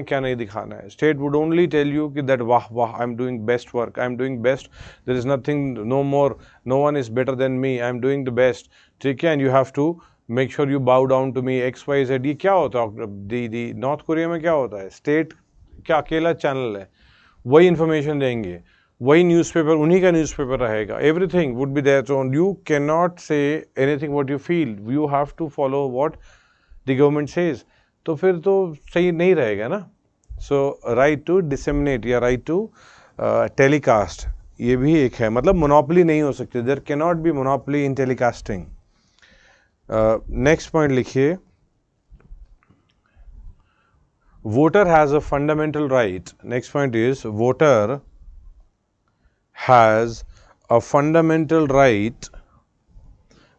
क्या नहीं दिखाना है. State would only tell you कि that वाह वाह I'm doing best work, I'm doing best, there is nothing, no more, no one is better than me, I'm doing the best. ठीक है, and you have to make sure you bow down to me, X Y Z. ये क्या होता है? The north Korea में क्या होता है? स्टेट क्या अकेला चैनल है, वही इंफॉर्मेशन देंगे, वही न्यूज़पेपर, उन्हीं का न्यूज़पेपर रहेगा. Everything would be there. So you can not say anything what you feel, you have to follow what the government says. तो फिर तो सही नहीं रहेगा ना. सो राइट टू डिसेमिनेट या राइट टू टेलीकास्ट, ये भी एक है. मतलब मोनोपोली नहीं हो सकती, there can not be monopoly in telecasting. Next point लिखिए. voter has a fundamental right. Next point is voter has a fundamental right.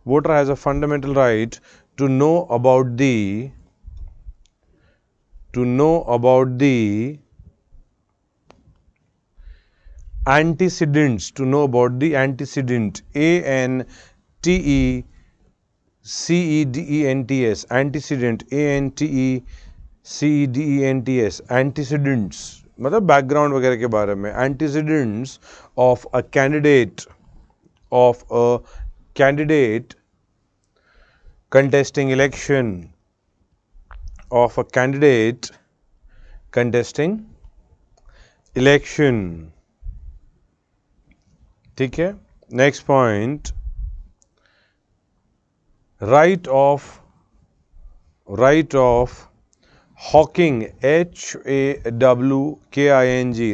Voter has a fundamental right to know about the antecedents, to know about the antecedent, ANTECEDENTS, antecedent, ANTECEDENTS, antecedents मतलब background वगैरह के बारे में. antecedents of a candidate contesting election, of a candidate contesting election. ठीक है. Next point, right of hawking, HAWKING,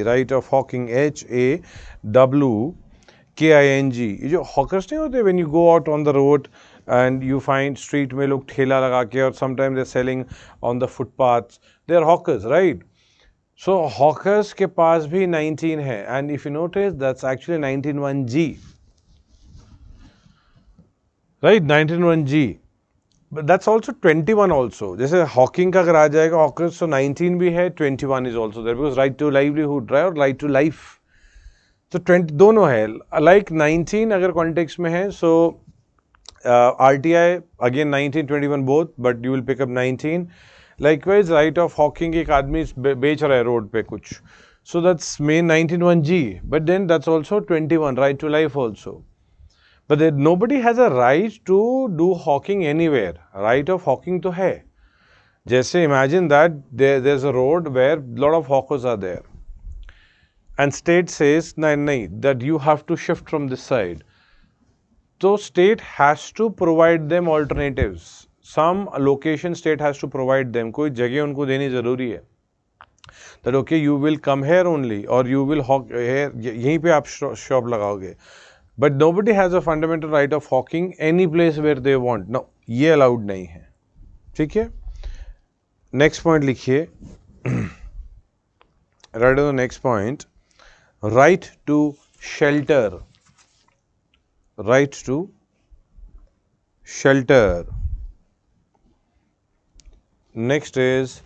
right of hawking, HAWKING. ये जो hawkers नहीं होते, when you go out on the road and you find street में लोग ठेला लगा के, और sometimes they're selling on the footpaths, they're hawkers, right? So hawkers के पास भी 19 है, and if you notice that's actually 19(1)(g), right? 19(1)(g). But that's also 21 also. जैसे हॉकिंग का अगर आ जाएगा हॉकर्स, तो 19 भी है, 21 is also there, because right to livelihood, right, और राइट टू लाइफ. तो 20 दोनों है. लाइक 19 अगर कॉन्टेक्स्ट में है, so RTI again 19, 21 both, but you will pick up 19. Likewise right of hawking, एक आदमी बेच रहा है रोड पे कुछ, so that's main 19(1)(g), but then that's also 21, right to life also. But nobody has a right to do hawking anywhere. Right of hawking तो है. जैसे imagine that there's a road where lot of hawkers are there, and state says नहीं, that you have to shift from this side. So state has to provide them alternatives. Some location state has to provide them. कोई जगह उनको देनी जरूरी है. That okay, you will come here only, or you will hawk here, यहीं पे आप shop लगाओगे. But nobody has a fundamental right of hawking any place where they want. No, ये अलाउड नहीं है. ठीक है. नेक्स्ट पॉइंट लिखिए. Right on the next point, right to shelter. Right to shelter. Next is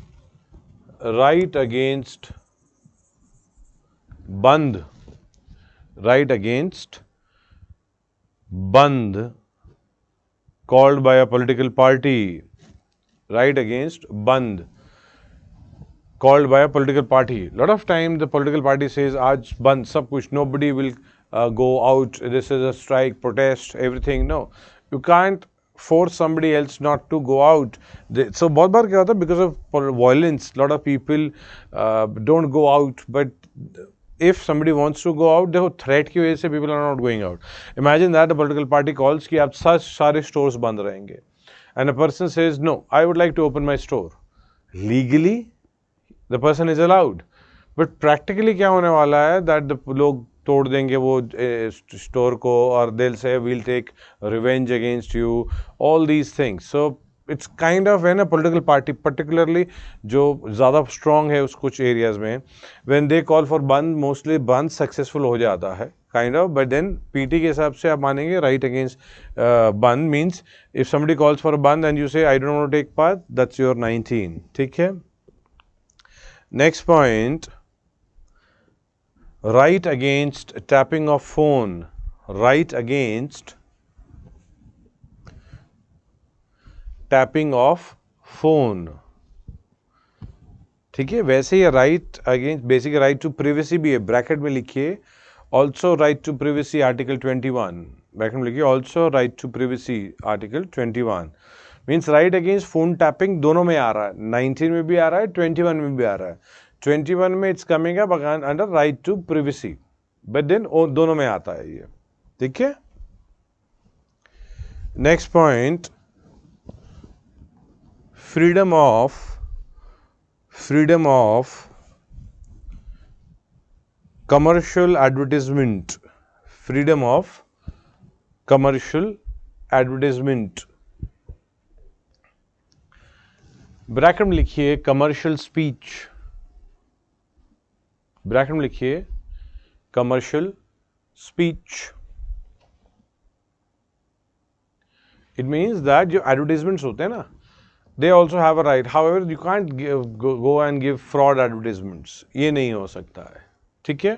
right against bandh. Right against Bandh called by a political party. Right against Bandh called by a political party. Lot of time the political party says aaj Bandh sab kuch, nobody will go out, this is a strike, protest, everything. No, you can't force somebody else not to go out. So बहुत बार क्या होता है, because of violence lot of people don't go out, but if somebody wants to go out, देखो threat की वजह से people are not going out. Imagine that a political party calls कि आप सारे stores बंद रहेंगे, and a person says no, I would like to open my store. Legally the person is allowed, but practically क्या होने वाला है, that the लोग तोड़ देंगे वो store को, और they'll say we'll take revenge against you, all these things. So it's kind of when a political party, particularly जो ज़्यादा strong है उस कुछ areas में, when they call for बंद, mostly बंद successful हो जाता है kind of, but then PT के हिसाब से आप मानेंगे right against बंद means if somebody calls for a बंद and you say I don't want to take part, that's your 19. ठीक है. Next point, right against tapping of phone. Right against tapping of phone. ठीक है, वैसे ही right against basic right to privacy भी है, bracket में लिखिए also right to privacy article 21, bracket में लिखिए also right to privacy article 21 means right against phone tapping दोनों में आ रहा है, 19 में भी आ रहा है, 21 में भी आ रहा है। 21 में it's coming up under right to privacy, but then दोनों में आता है ये, ठीक है। Next point, freedom of commercial advertisement, freedom of commercial advertisement, bracket में लिखिए कमर्शियल स्पीच, ब्रैकेट में लिखिए commercial speech. It means that जो एडवर्टाइजमेंट्स होते हैं ना, they also have a right, however you can't go and give fraud advertisements, ये नहीं हो सकता है, ठीक है।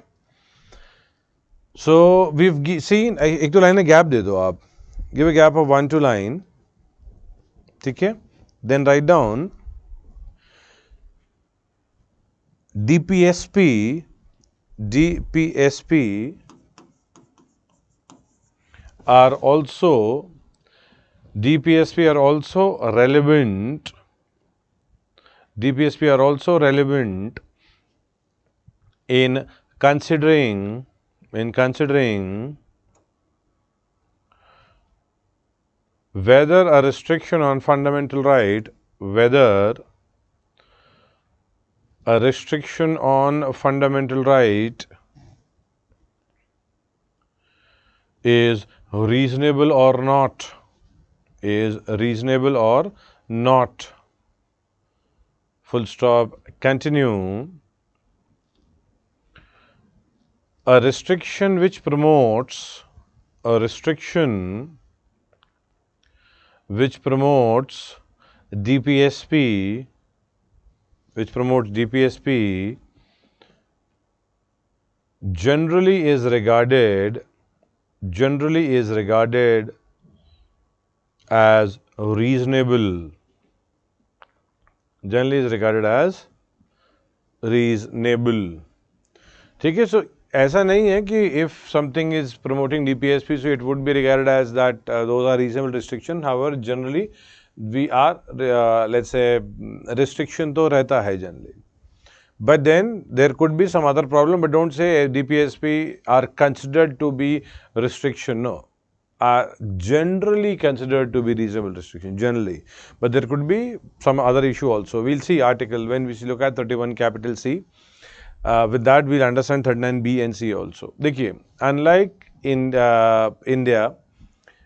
सो we've seen, एक तो लाइन में गैप दे दो आप, give a gap of 1 2 line, ठीक है। Then write down DPSP are also relevant, DPSP are also relevant in considering whether a restriction on fundamental right, whether a restriction on fundamental right is reasonable or not, full stop, continue. A restriction which promotes DPSP, generally is regarded as reasonable, ठीक है। सो ऐसा नहीं है कि if something is promoting DPSP so it would be regarded as that those are reasonable restriction, however generally we are let's say restriction तो रहता है generally, but then there could be some other problem, but don't say DPSP are considered to be restriction, no, are generally considered to be reasonable restriction generally, but there could be some other issue also. We'll see article when we look at 31 capital C. With that we'll understand 39B and C also. देखिए, unlike in India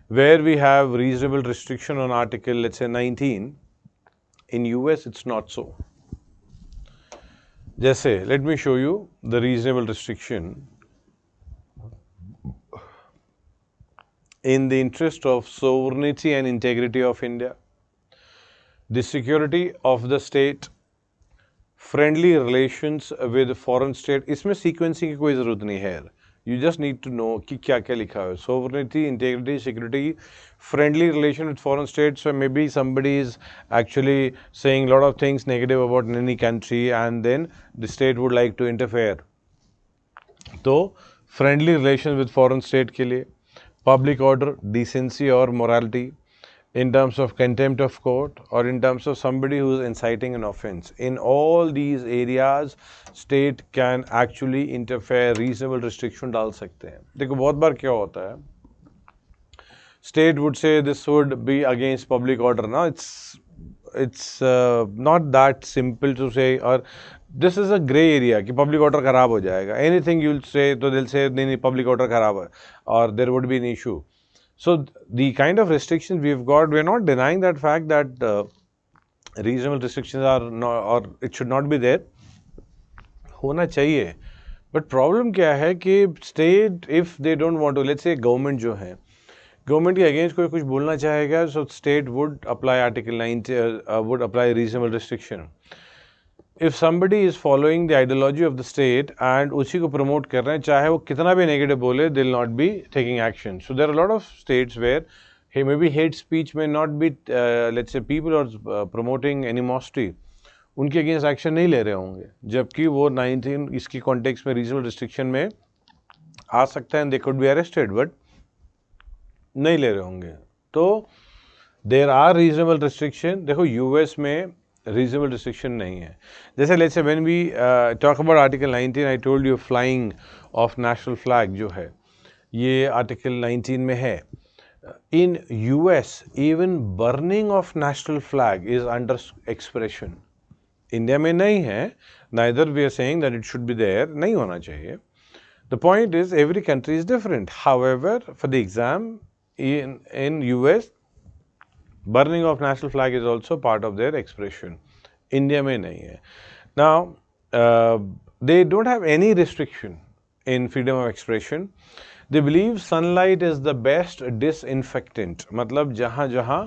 where we have reasonable restriction on article let's say 19, in US it's not so. जैसे let me show you the reasonable restriction. In the interest of sovereignty and integrity of India, the security of the state, friendly relations with foreign state, इसमें sequencing की कोई ज़रूरत नहीं है, you just need to know कि क्या क्या लिखा है, sovereignty, integrity, security, friendly relation with foreign states. So maybe somebody is actually saying a lot of things negative about any country and then the state would like to interfere, तो friendly relations with foreign state के लिए, public order, decency or morality, in terms of contempt of court or in terms of somebody who is inciting an offense. In all these areas, state can actually interfere, reasonable restriction डाल सकते हैं। देखो बहुत बार क्या होता है, state would say this would be against public order. Now it's not that simple to say, or this is a gray area कि public order खराब हो जाएगा. Anything you'll say, तो they'll say नहीं public order खराब है, or there would be an issue. So the kind of restrictions we've got, we're not denying that fact that reasonable restrictions are not, or it should not be there, होना चाहिए. But problem क्या है कि state if they don't want to, let's say government जो है, government के against कोई कुछ बोलना चाहेगा, so state would apply article 90, would apply reasonable restriction. If somebody is following the ideology of the state and उसी को प्रमोट कर रहे हैं, चाहे वो कितना भी नेगेटिव बोले, they will not be taking action. So there are lot of states where he may be hate speech may not be let's say people are promoting animosity उनके अगेंस्ट एक्शन नहीं ले रहे होंगे, जबकि वो 19 इसकी कॉन्टेक्स्ट में रीजनल रिस्ट्रिक्शन में आ सकता है, they could be arrested, but नहीं ले रहे होंगे। तो देर आर रीजनेबल रिस्ट्रिक्शन। देखो यूएस में रीजनेबल रिस्ट्रिक्शन नहीं है। जैसे let's say when we talk about article 19, I told you flying of national flag जो है ये आर्टिकल 19 में है। In US even burning of national flag is under expression. India में नहीं है, neither we are saying that it should be there, नहीं होना चाहिए। The point is every country is different. However for the exam in US, burning of national flag is also part of their expression. India में नहीं है। Now they don't have any restriction in freedom of expression. They believe sunlight is the best disinfectant. मतलब जहाँ जहाँ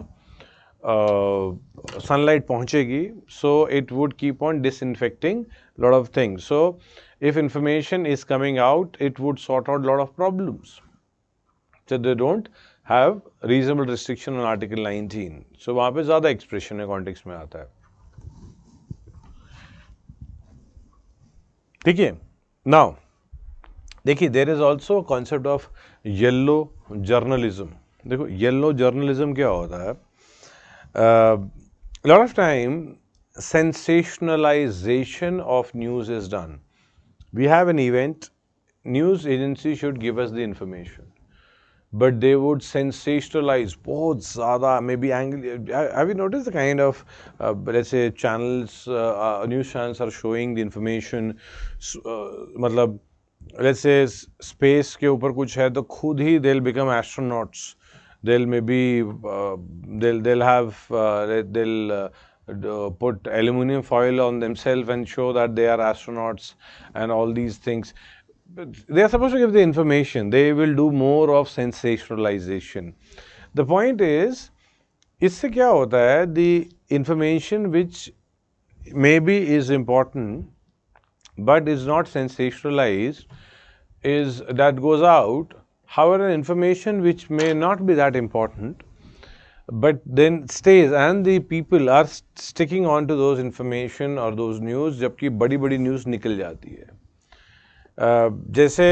sunlight पहुँचेगी, so it would keep on disinfecting lot of things. So if information is coming out, it would sort out lot of problems. So they don't have reasonable restriction on article 19. So वहाँ पे ज़्यादा expression है, context में आता है। ठीक है। Now देखिए there is also a concept of yellow journalism. देखो yellow journalism क्या होता है? Lot of time sensationalization of news is done. We have an event, news agency should give us the information, but they would sensationalize बहुत ज़्यादा, maybe angle. Have you noticed the kind of let's say channels, news channels are showing the information, मतलब let's say space के ऊपर कुछ है तो खुद ही they'll become astronauts, they'll maybe they'll have they'll put aluminum foil on themselves and show that they are astronauts and all these things. They are supposed to give the information. They will do more of sensationalization. The point is, इससे क्या होता है? The information which maybe is important, but is not sensationalized, is that goes out. However, information which may not be that important, but then stays, and the people are sticking on to those information or those news, जबकि बड़ी-बड़ी news निकल जाती है। जैसे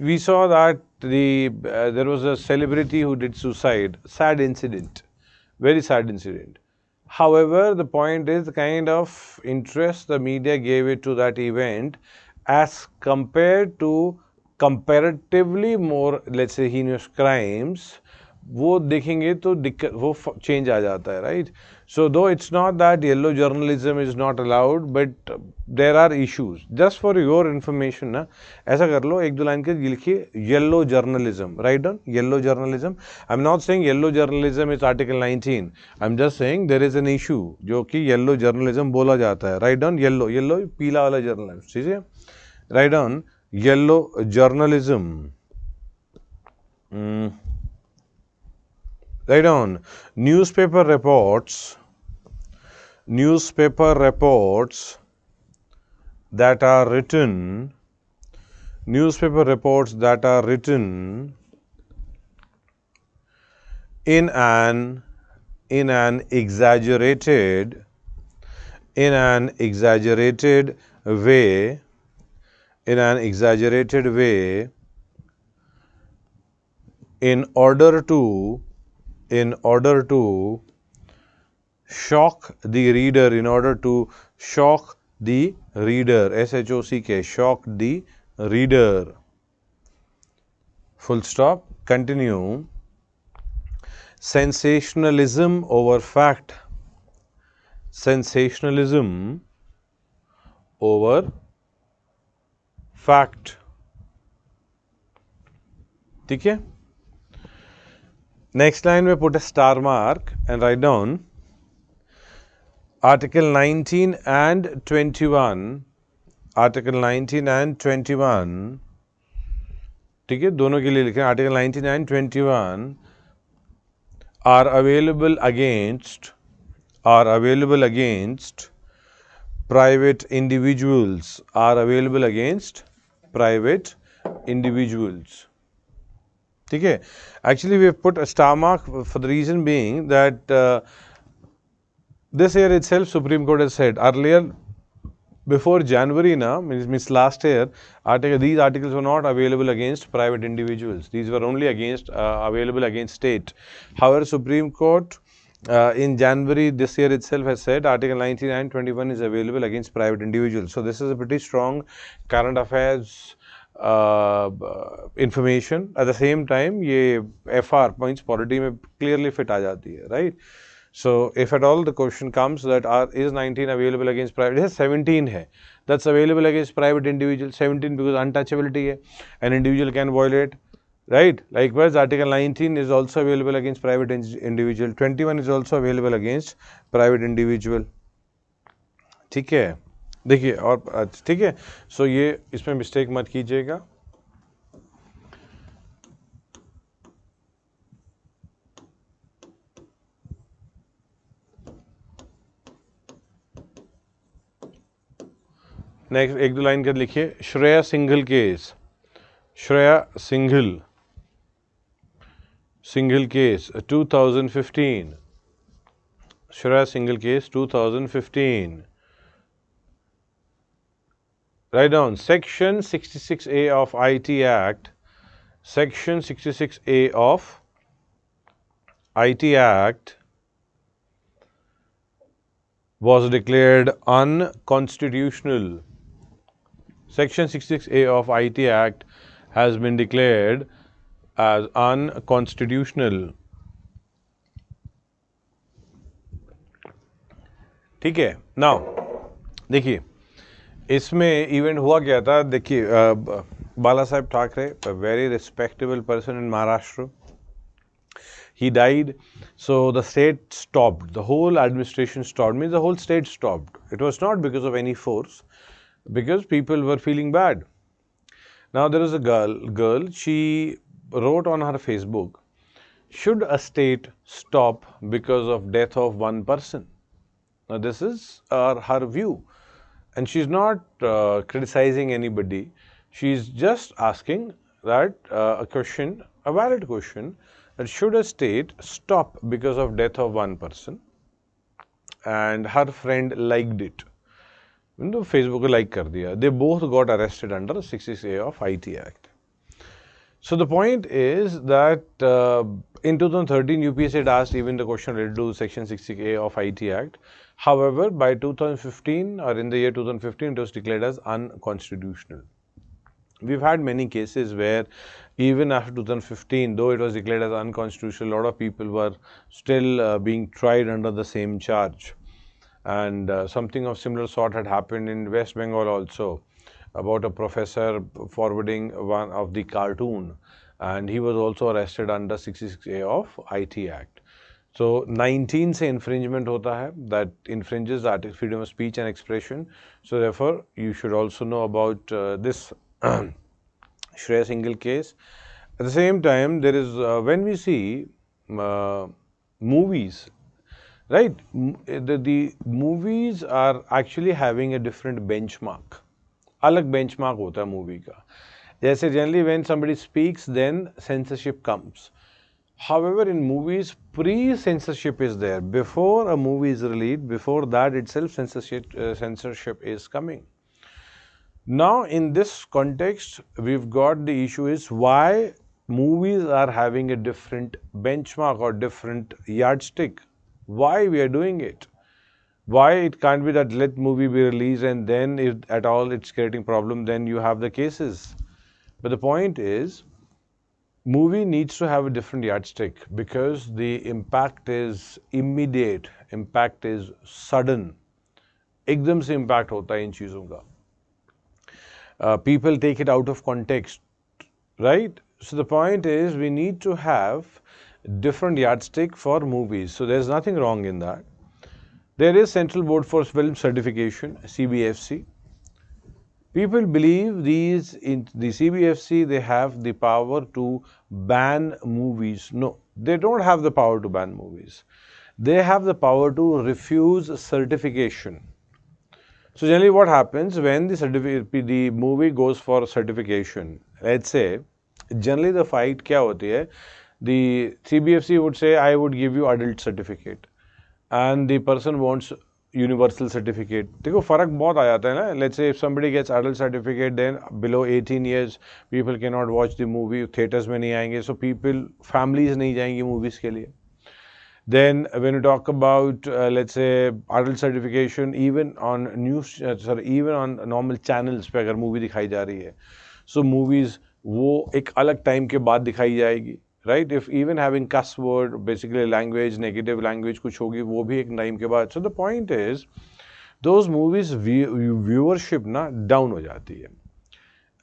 we saw that there was a celebrity who did suicide, sad incident, very sad incident. However, the point is the kind of interest the media gave it to that event as compared to comparatively more, let's say, heinous crimes, वो देखेंगे तो दिक्कत वो change आ जाता है, right? So though it's not that yellow journalism is not allowed, but there are issues. Just for your information ना, ऐसा कर लो, एक दो लाइन के लिखिए yellow journalism, write down yellow journalism. I am not saying yellow journalism is article 19, I am just saying there is an issue जो कि येलो जर्नलिज्म बोला जाता है। राइट डाउन येलो, येलो पीला वाला जर्नलिज्म, ठीक है? Write down yellow journalism. Write down newspaper reports that are written, newspaper reports that are written in an exaggerated way in order to shock the reader, shock the reader, S-H-O-C-K, shock the reader, full stop. Continue. Sensationalism over fact, sensationalism over fact, ठीक है? Next line we put a star mark and write down Article 19 and 21. Article 19 and 21, ठीक है? दोनों के लिए लिखें। Article 19 and 21 are available against private individuals, are available against private individuals. ठीक है? Actually, we have put a star mark for the reason being that this year itself, Supreme Court has said earlier, before January now, means last year, these articles were not available against private individuals. These were only against available against state. However, Supreme Court in January this year itself has said Article 19 and 21 is available against private individuals. So this is a pretty strong current affairs information. At the same time, ये FR points polity में clearly fit आ जाती है, right? So if at all the question comes that is 19 available against private, yes, 17 hai. That's available against private individual. 17 because untouchability hai. An individual can violate, right? Likewise, Article 19 is also available against private individual. 21 is also available against private individual. ठीक है, देखिए और ठीक है. So ये इसमें mistake मत कीजिएगा. नेक्स्ट एक दो लाइन कर लिखिए. Shreya Singhal case. Shreya Singhal case 2015. Shreya Singhal case 2015. Write down Section 66A of IT Act. Section 66A of IT Act was declared unconstitutional. Section 66A of IT Act has been declared as unconstitutional. ठीक है. Now देखिए इसमें event हुआ क्या था. देखिए बाला साहेब Thackeray, a very respectable person in Maharashtra, he died. So the state stopped. The whole administration stopped. Means the whole state stopped. It was not because of any force, because people were feeling bad. Now there was a girl. She wrote on her Facebook, "Should a state stop because of death of one person?" Now this is her view, and she's not criticizing anybody. She's just asking that a question, a valid question, that should a state stop because of death of one person? And her friend liked it. Facebook को like कर दिया. They both got arrested under 66A of IT Act. So the point is that in 2013, UPSC had asked even the question related to Section 60A of IT Act. However, by 2015 or in the year 2015, it was declared as unconstitutional. We've had many cases where even after 2015, though it was declared as unconstitutional, a lot of people were still being tried under the same charge. And something of similar sort had happened in West Bengal also, about a professor forwarding one of the cartoon, and he was also arrested under 66A of IT Act. So 19 से infringement होता है, that infringes the freedom of speech and expression. So therefore, you should also know about this Shreya Singhal case. At the same time, there is when we see movies, right? The movies are actually having a different benchmark. अलग benchmark होता है movie का. जैसे generally when somebody speaks, then censorship comes. However, in movies, pre-censorship is there. Before a movie is released, before that itself censorship is coming. Now, in this context, we've got the issue is why movies are having a different benchmark or different yardstick. Why we are doing it? Why it can't be that let movie be released and then if at all it's creating problem, then you have the cases. But the point is, movie needs to have a different yardstick because the impact is immediate, impact is sudden. एकदम से impact होता है इन चीज़ों का. People take it out of context, right? So the point is we need to have different yardstick for movies. So there's nothing wrong in that. There is Central Board for Film Certification, CBFC. People believe the CBFC, they have the power to ban movies. No, they don't have the power to ban movies. They have the power to refuse certification. So generally what happens when the movie goes for certification, let's say, generally the fight kya hoti hai? The CBFC would say, I would give you adult certificate. and the person wants universal certificate. देखो फ़र्क बहुत आ जाता है ना. Let's say if somebody gets adult certificate, then below 18 years people cannot watch the movie, theaters में नहीं आएंगे, so families नहीं जाएंगी movies के लिए. Then when you talk about let's say adult certification, even on even on normal channels पे अगर movie दिखाई जा रही है, so movies वो एक अलग time के बाद दिखाई जाएगी. Right? If even having cuss word, basically language, negative language कुछ होगी, वो भी एक टाइम के बाद. So the point is, those movies viewership ना down हो जाती है,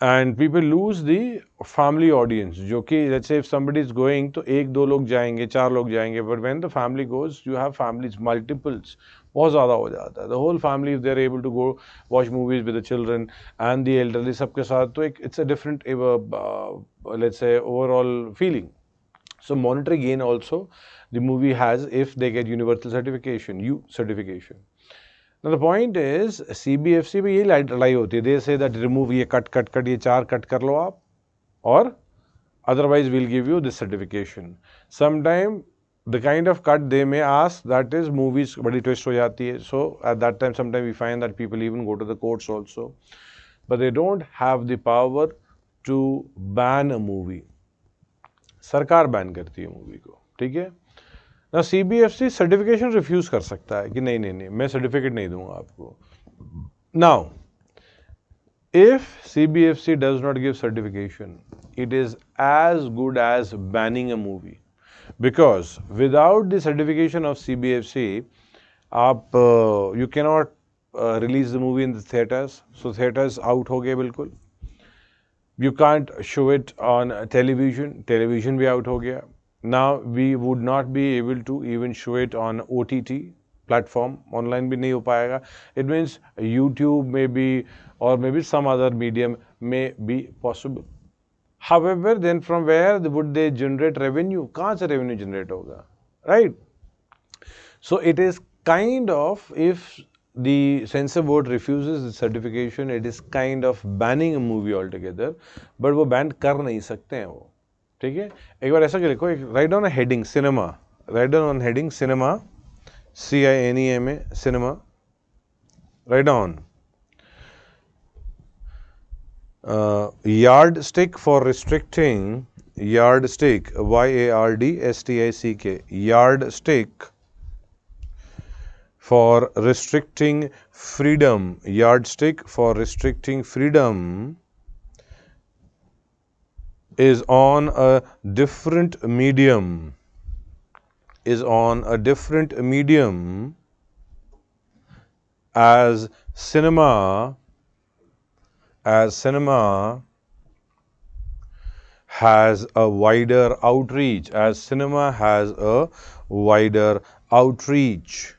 and people lose the family audience. जो कि let's say if somebody is going, तो एक दो लोग जाएंगे, चार लोग जाएंगे, but when the family goes, you have families multiples. बहुत ज़्यादा हो जाता है. The whole family, if they are able to go watch movies with the children and the elderly सबके साथ, तो एक it's a different let's say overall feeling. So monetary gain also the movie has if they get universal certification, U certification. Now the point is CBFC में ये लड़ाई होती है. They say that remove ये cut ये 4 cut कर लो आप, और otherwise we'll give you this certification. Sometime the kind of cut they may ask, that is movies बड़ी twist हो जाती है. So at that time sometimes we find that people even go to the courts also, but they don't have the power to ban a movie. सरकार ban करती है movie को. ठीक है ना. CBFC सर्टिफिकेशन रिफ्यूज कर सकता है कि नहीं मैं सर्टिफिकेट नहीं दूंगा आपको. Now if CBFC does not give certification, it is as good as banning a movie, because without the certification of CBFC आप you can not release the movie in the theatres. So theatres out हो गए बिल्कुल. You can't show it on television. Television भी out हो गया. Now we would not be able to even show it on OTT platform. Online भी नहीं हो पाएगा. It means YouTube may be, or maybe some other medium may be possible. However, then from where would they generate revenue? कहाँ से revenue generate होगा? Right? So it is kind of, if the censor board refuses the certification, it is kind of banning a movie altogether, but वो ban कर नहीं सकते हैं वो. ठीक है. एक बार ऐसा कर लिखो, write down a heading cinema, write down on heading cinema, CINEMA, cinema, write down yardstick for restricting, yardstick, YARDSTICK, yardstick for restricting freedom, yardstick for restricting freedom is on a different medium, is on a different medium as cinema has a wider outreach, as cinema has a wider outreach.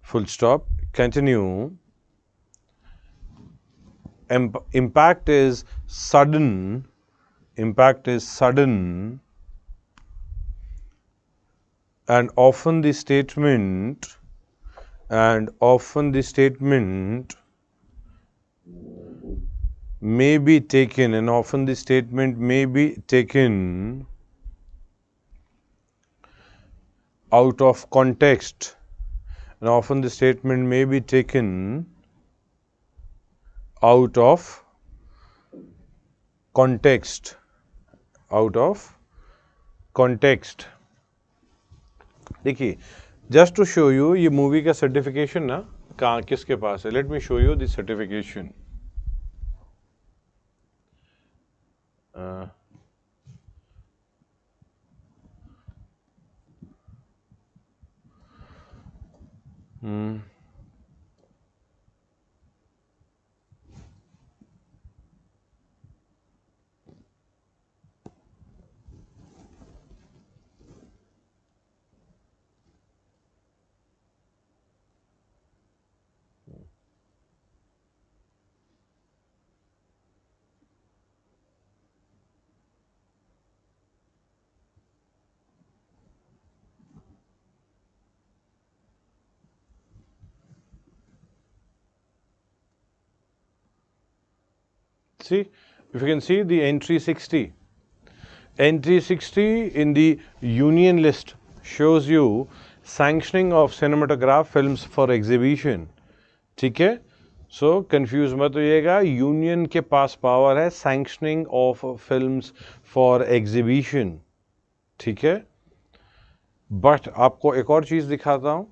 Full stop. Continue. Impact is sudden. Impact is sudden, and often the statement may be taken, and often the statement may be taken out of context. And often the statement may be taken out of context. Out of context. देखिए, just to show you, ये movie का certification ना कहाँ किसके पास है. Let me show you the certification. See, if you can see the entry 60. Entry 60 in the union list shows you sanctioning of cinematograph films for exhibition, ठीक है। So confuse मत होइएगा, union के पास power है sanctioning of films for exhibition, ठीक है। But आपको एक और चीज दिखाता हूं,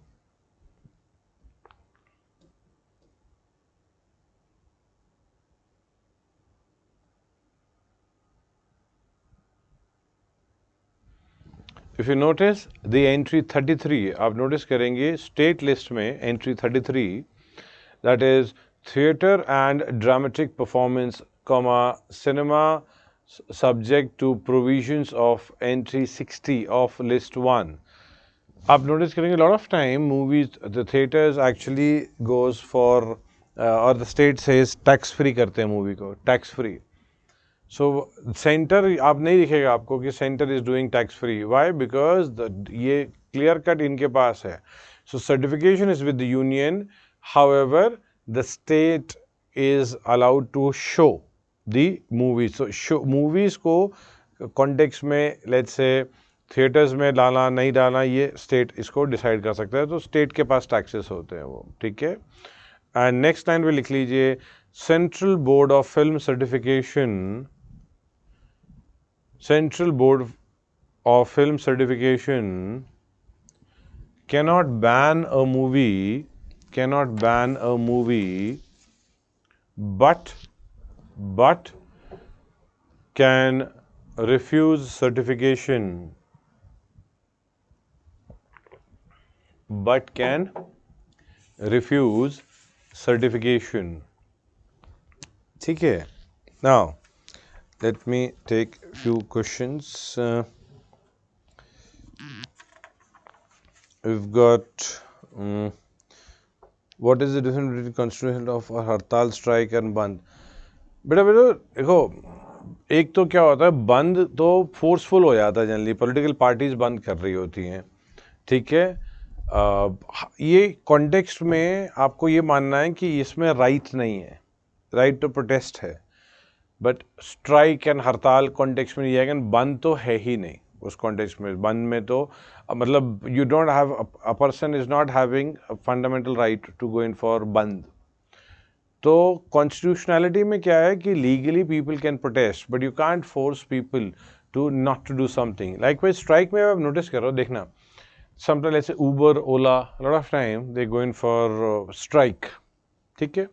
if you notice the entry 33, आप नोटिस करेंगे स्टेट लिस्ट में entry 33, that is theatre and dramatic performance, cinema subject to provisions of entry 60 of list 1. आप नोटिस करेंगे lot of time movies the theatres actually goes for और the state says tax free करते हैं movie को, tax free. So centre आप नहीं दिखेगा आपको कि centre is doing tax free, why? Because ये क्लियर कट इनके पास है। So certification is with the union, however the state is allowed to show the movies. So show movies को कॉन्टेक्स्ट में लेट्स से थिएटर्स में डालना नहीं डालना ये स्टेट इसको डिसाइड कर सकता है, तो स्टेट के पास टैक्सेस होते हैं वो, ठीक है। एंड नेक्स्ट लाइन पे लिख लीजिए central board of film certification, central board of film certification cannot ban a movie, but can refuse certification, ठीक है। Now let me take few questions. We've got what is the difference between constitution of हड़ताल, strike and बंद? बेटा देखो, एक तो क्या होता है, बंद तो फोर्सफुल हो जाता है जनरली, पॉलिटिकल पार्टीज बंद कर रही होती हैं, ठीक है। ये कॉन्टेक्स्ट में आपको ये मानना है कि इसमें राइट नहीं है, राइट टू प्रोटेस्ट है, बट स्ट्राइक एंड हड़ताल कॉन्टेक्स्ट में नहीं आएगा, बंद तो है ही नहीं उस कॉन्टेक्स्ट में। बंद में तो मतलब you don't have, a person is not having fundamental right to go in for bandh. तो कॉन्स्टिट्यूशनैलिटी में क्या है कि legally people can protest, but you can't force people to not to do something. Likewise strike में आप notice करो, देखना sometime ऐसे Uber, Ola, lot of time they go in for strike, ठीक है।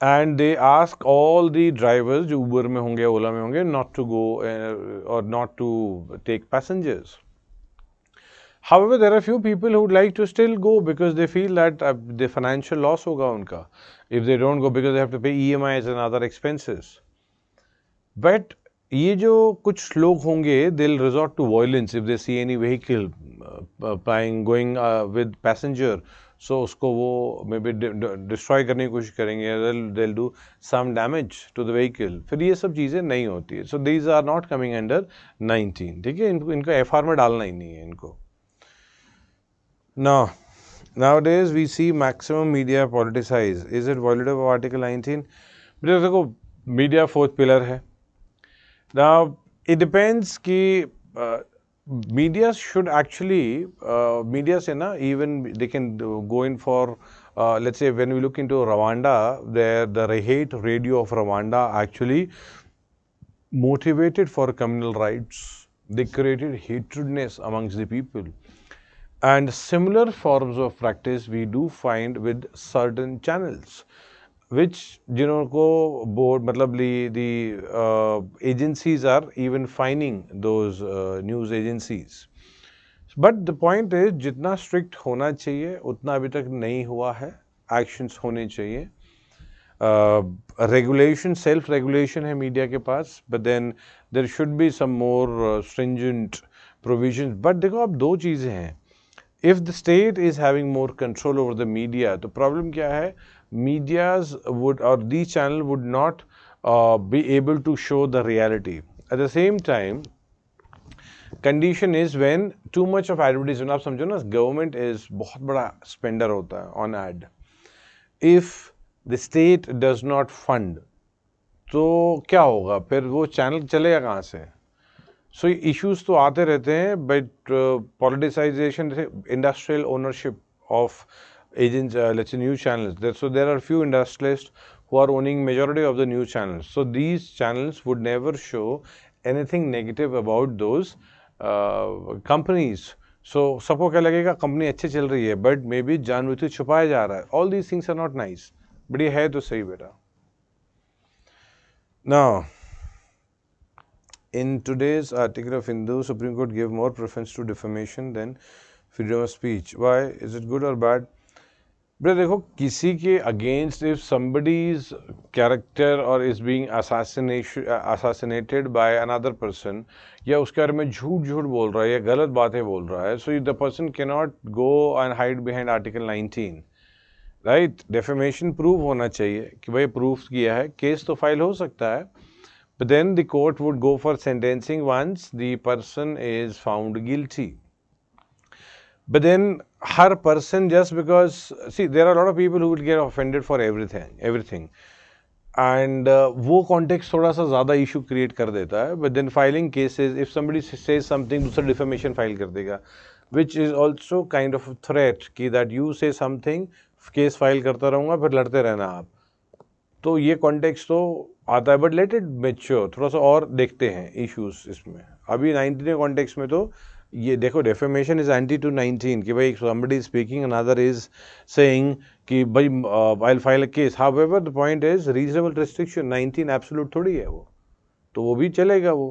And they ask all the drivers जो Uber में होंगे, ओला में होंगे, नॉट टू गो और not to take passengers. However, there are few people who would like to still go because they feel that the financial loss होगा उनका if they don't go, because they have to pay EMIs and other expenses. But ये जो कुछ लोग होंगे, they'll resort to violence if they see any vehicle going with passenger. So उसको वो maybe destroy करने की कोशिश करेंगे, they'll do some damage to the vehicle. फिर ये सब चीज़ें नहीं होती है। So these are not coming under 19, ठीक है। इनको FR में डालना ही नहीं है इनको। Now, nowadays we see maximum media politicized. Is it violative of Article 19? Because देखो media fourth pillar है. Now it depends कि media should actually media से ना even they can go in for let's say when we look into Rwanda, there the hate radio of Rwanda actually motivated for communal rights. They created hatredness amongst the people. And similar forms of practice we do find with certain channels, which जिनको board मतलब the agencies are even fining those news agencies. But the point is जितना strict होना चाहिए उतना अभी तक नहीं हुआ है, actions होने चाहिए। Regulation, self-regulation है मीडिया के पास, but then there should be some more stringent provisions. But देखो अब दो चीज़ें हैं, if the state is having more control over the media, the problem क्या है, medias would or these channel would not be able to show the reality. At the same time, condition is when too much of advertisement, आप समझो ना, government is बहुत बड़ा spender होता है on ad. If the state does not fund, तो क्या होगा फिर, वो चैनल चलेगा कहाँ से? सो इश्यूज तो आते रहते हैं, but politicisation, industrial ownership of agents, let's say news channels. So there are few industrialists who are owning majority of the news channels. So these channels would never show anything negative about those companies. So सबको क्या लगेगा, company अच्छी चल रही है, but may be जानबूझ के छुपाया जा रहा है. All these things are not nice. But ये है तो सही बेटा. Now, in today's article of Hindu, Supreme Court gave more preference to defamation than freedom of speech. Why? Is it good or bad? बेटा देखो, किसी के अगेंस्ट इफ somebody's कैरेक्टर और is being assassinated by another person, या उसके बारे में झूठ झूठ बोल रहा है या गलत बातें बोल रहा है, so the person can not go and hide behind article 19, right. Defamation prove होना चाहिए कि भाई प्रूफ किया है, केस तो फाइल हो सकता है, but then the court would go for sentencing once the person is found guilty. But then her person, just because, see, there are a lot of people who will get offended for everything, and वो context थोड़ा सा ज़्यादा issue create कर देता है. But then filing cases, if somebody says something, दूसरा defamation file कर देगा, which is also kind of a threat कि that you say something, case file करता रहूँगा, फिर लड़ते रहना आप. तो ये context तो आता है, but let it mature, थोड़ा सा और देखते हैं issues इसमें. अभी 19 के context में तो ये देखो, डेफेमेशन इज एंटी टू 19 कि भाई somebody is speaking, another is saying कि भाई I'll file a case. However, the point is reasonable restriction. 19 absolute थोड़ी है वो, तो वो भी चलेगा वो.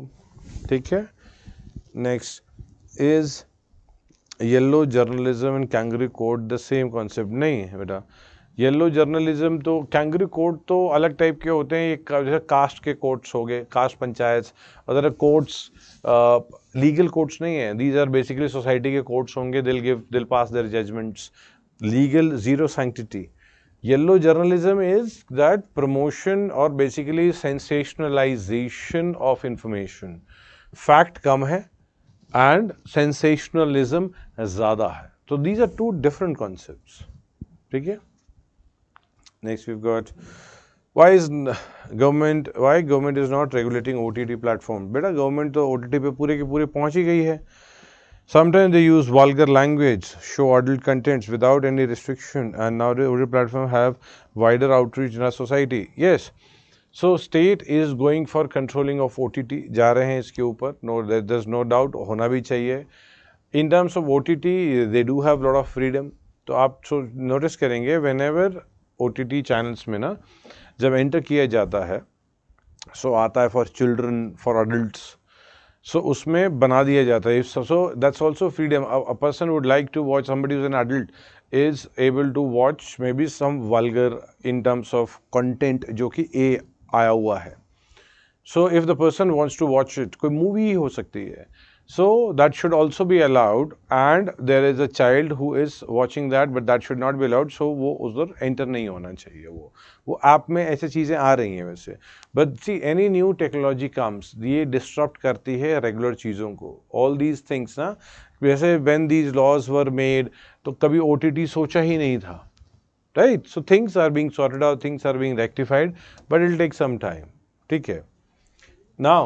ठीक है. Next is yellow journalism and kangaroo court the same concept? नहीं है बेटा. येलो जर्नलिज्म तो, कैंगरी कोर्ट तो अलग टाइप के होते हैं. एक जैसे कास्ट के कोर्ट्स हो गए, caste panchayat, other courts legal courts नहीं है. दीज आर बेसिकली सोसाइटी के कोर्ट्स होंगे. दिल pass their judgments. Legal zero sanctity. Yellow journalism is that promotion और basically sensationalization of information. Fact कम है एंड सेंसेशनलिज्म ज़्यादा है. तो these are two different concepts. ठीक है. Next we've got why government is not regulating OTT platform? बेटा government तो OTT पे पूरे के पूरे पहुंच ही गई है. Sometimes they use vulgar language, show adult contents without any restriction, and now the OTT platform have wider outreach in our society. Yes, so state is going for controlling of OTT. जा रहे हैं इसके ऊपर. No, there's no doubt, होना भी चाहिए. In terms of OTT, they do have lot of freedom. तो आप नोटिस करेंगे whenever OTT चैनल्स में ना जब एंटर किया जाता है, सो आता है for children, for adults, so उसमें बना दिया जाता है. So that's also freedom. A person would like to watch, somebody who is an adult is able to watch may be some vulgar in terms of content जो कि ए आया हुआ है. So if the person wants to watch it, कोई movie ही हो सकती है, so that should also be allowed, and there is a child who is watching that, but that should not be allowed. So वो उधर enter नहीं होना चाहिए. वो ऐप में ऐसे चीज़ें आ रही हैं वैसे. but see, any new technology comes, ये disrupt करती है रेगुलर चीज़ों को. all these things ना, वैसे when these laws were made तो कभी OTT सोचा ही नहीं था, right? so things are being sorted out, things are being rectified, but it will take some time. ठीक है. now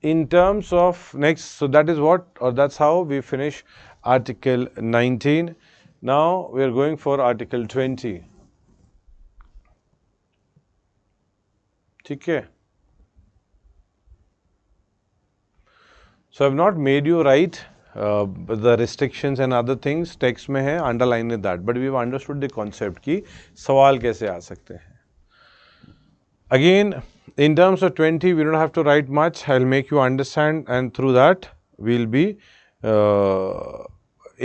in terms of next, so that is what, or that's how we finish article 19. Now we are going for article 20. ठीक है. So I've not made you write the restrictions and other things. text में है, underline that, but we've understood the concept कि सवाल कैसे आ सकते हैं. Again, in terms of 20, we don't have to write much. I'll make you understand, and through that, we'll be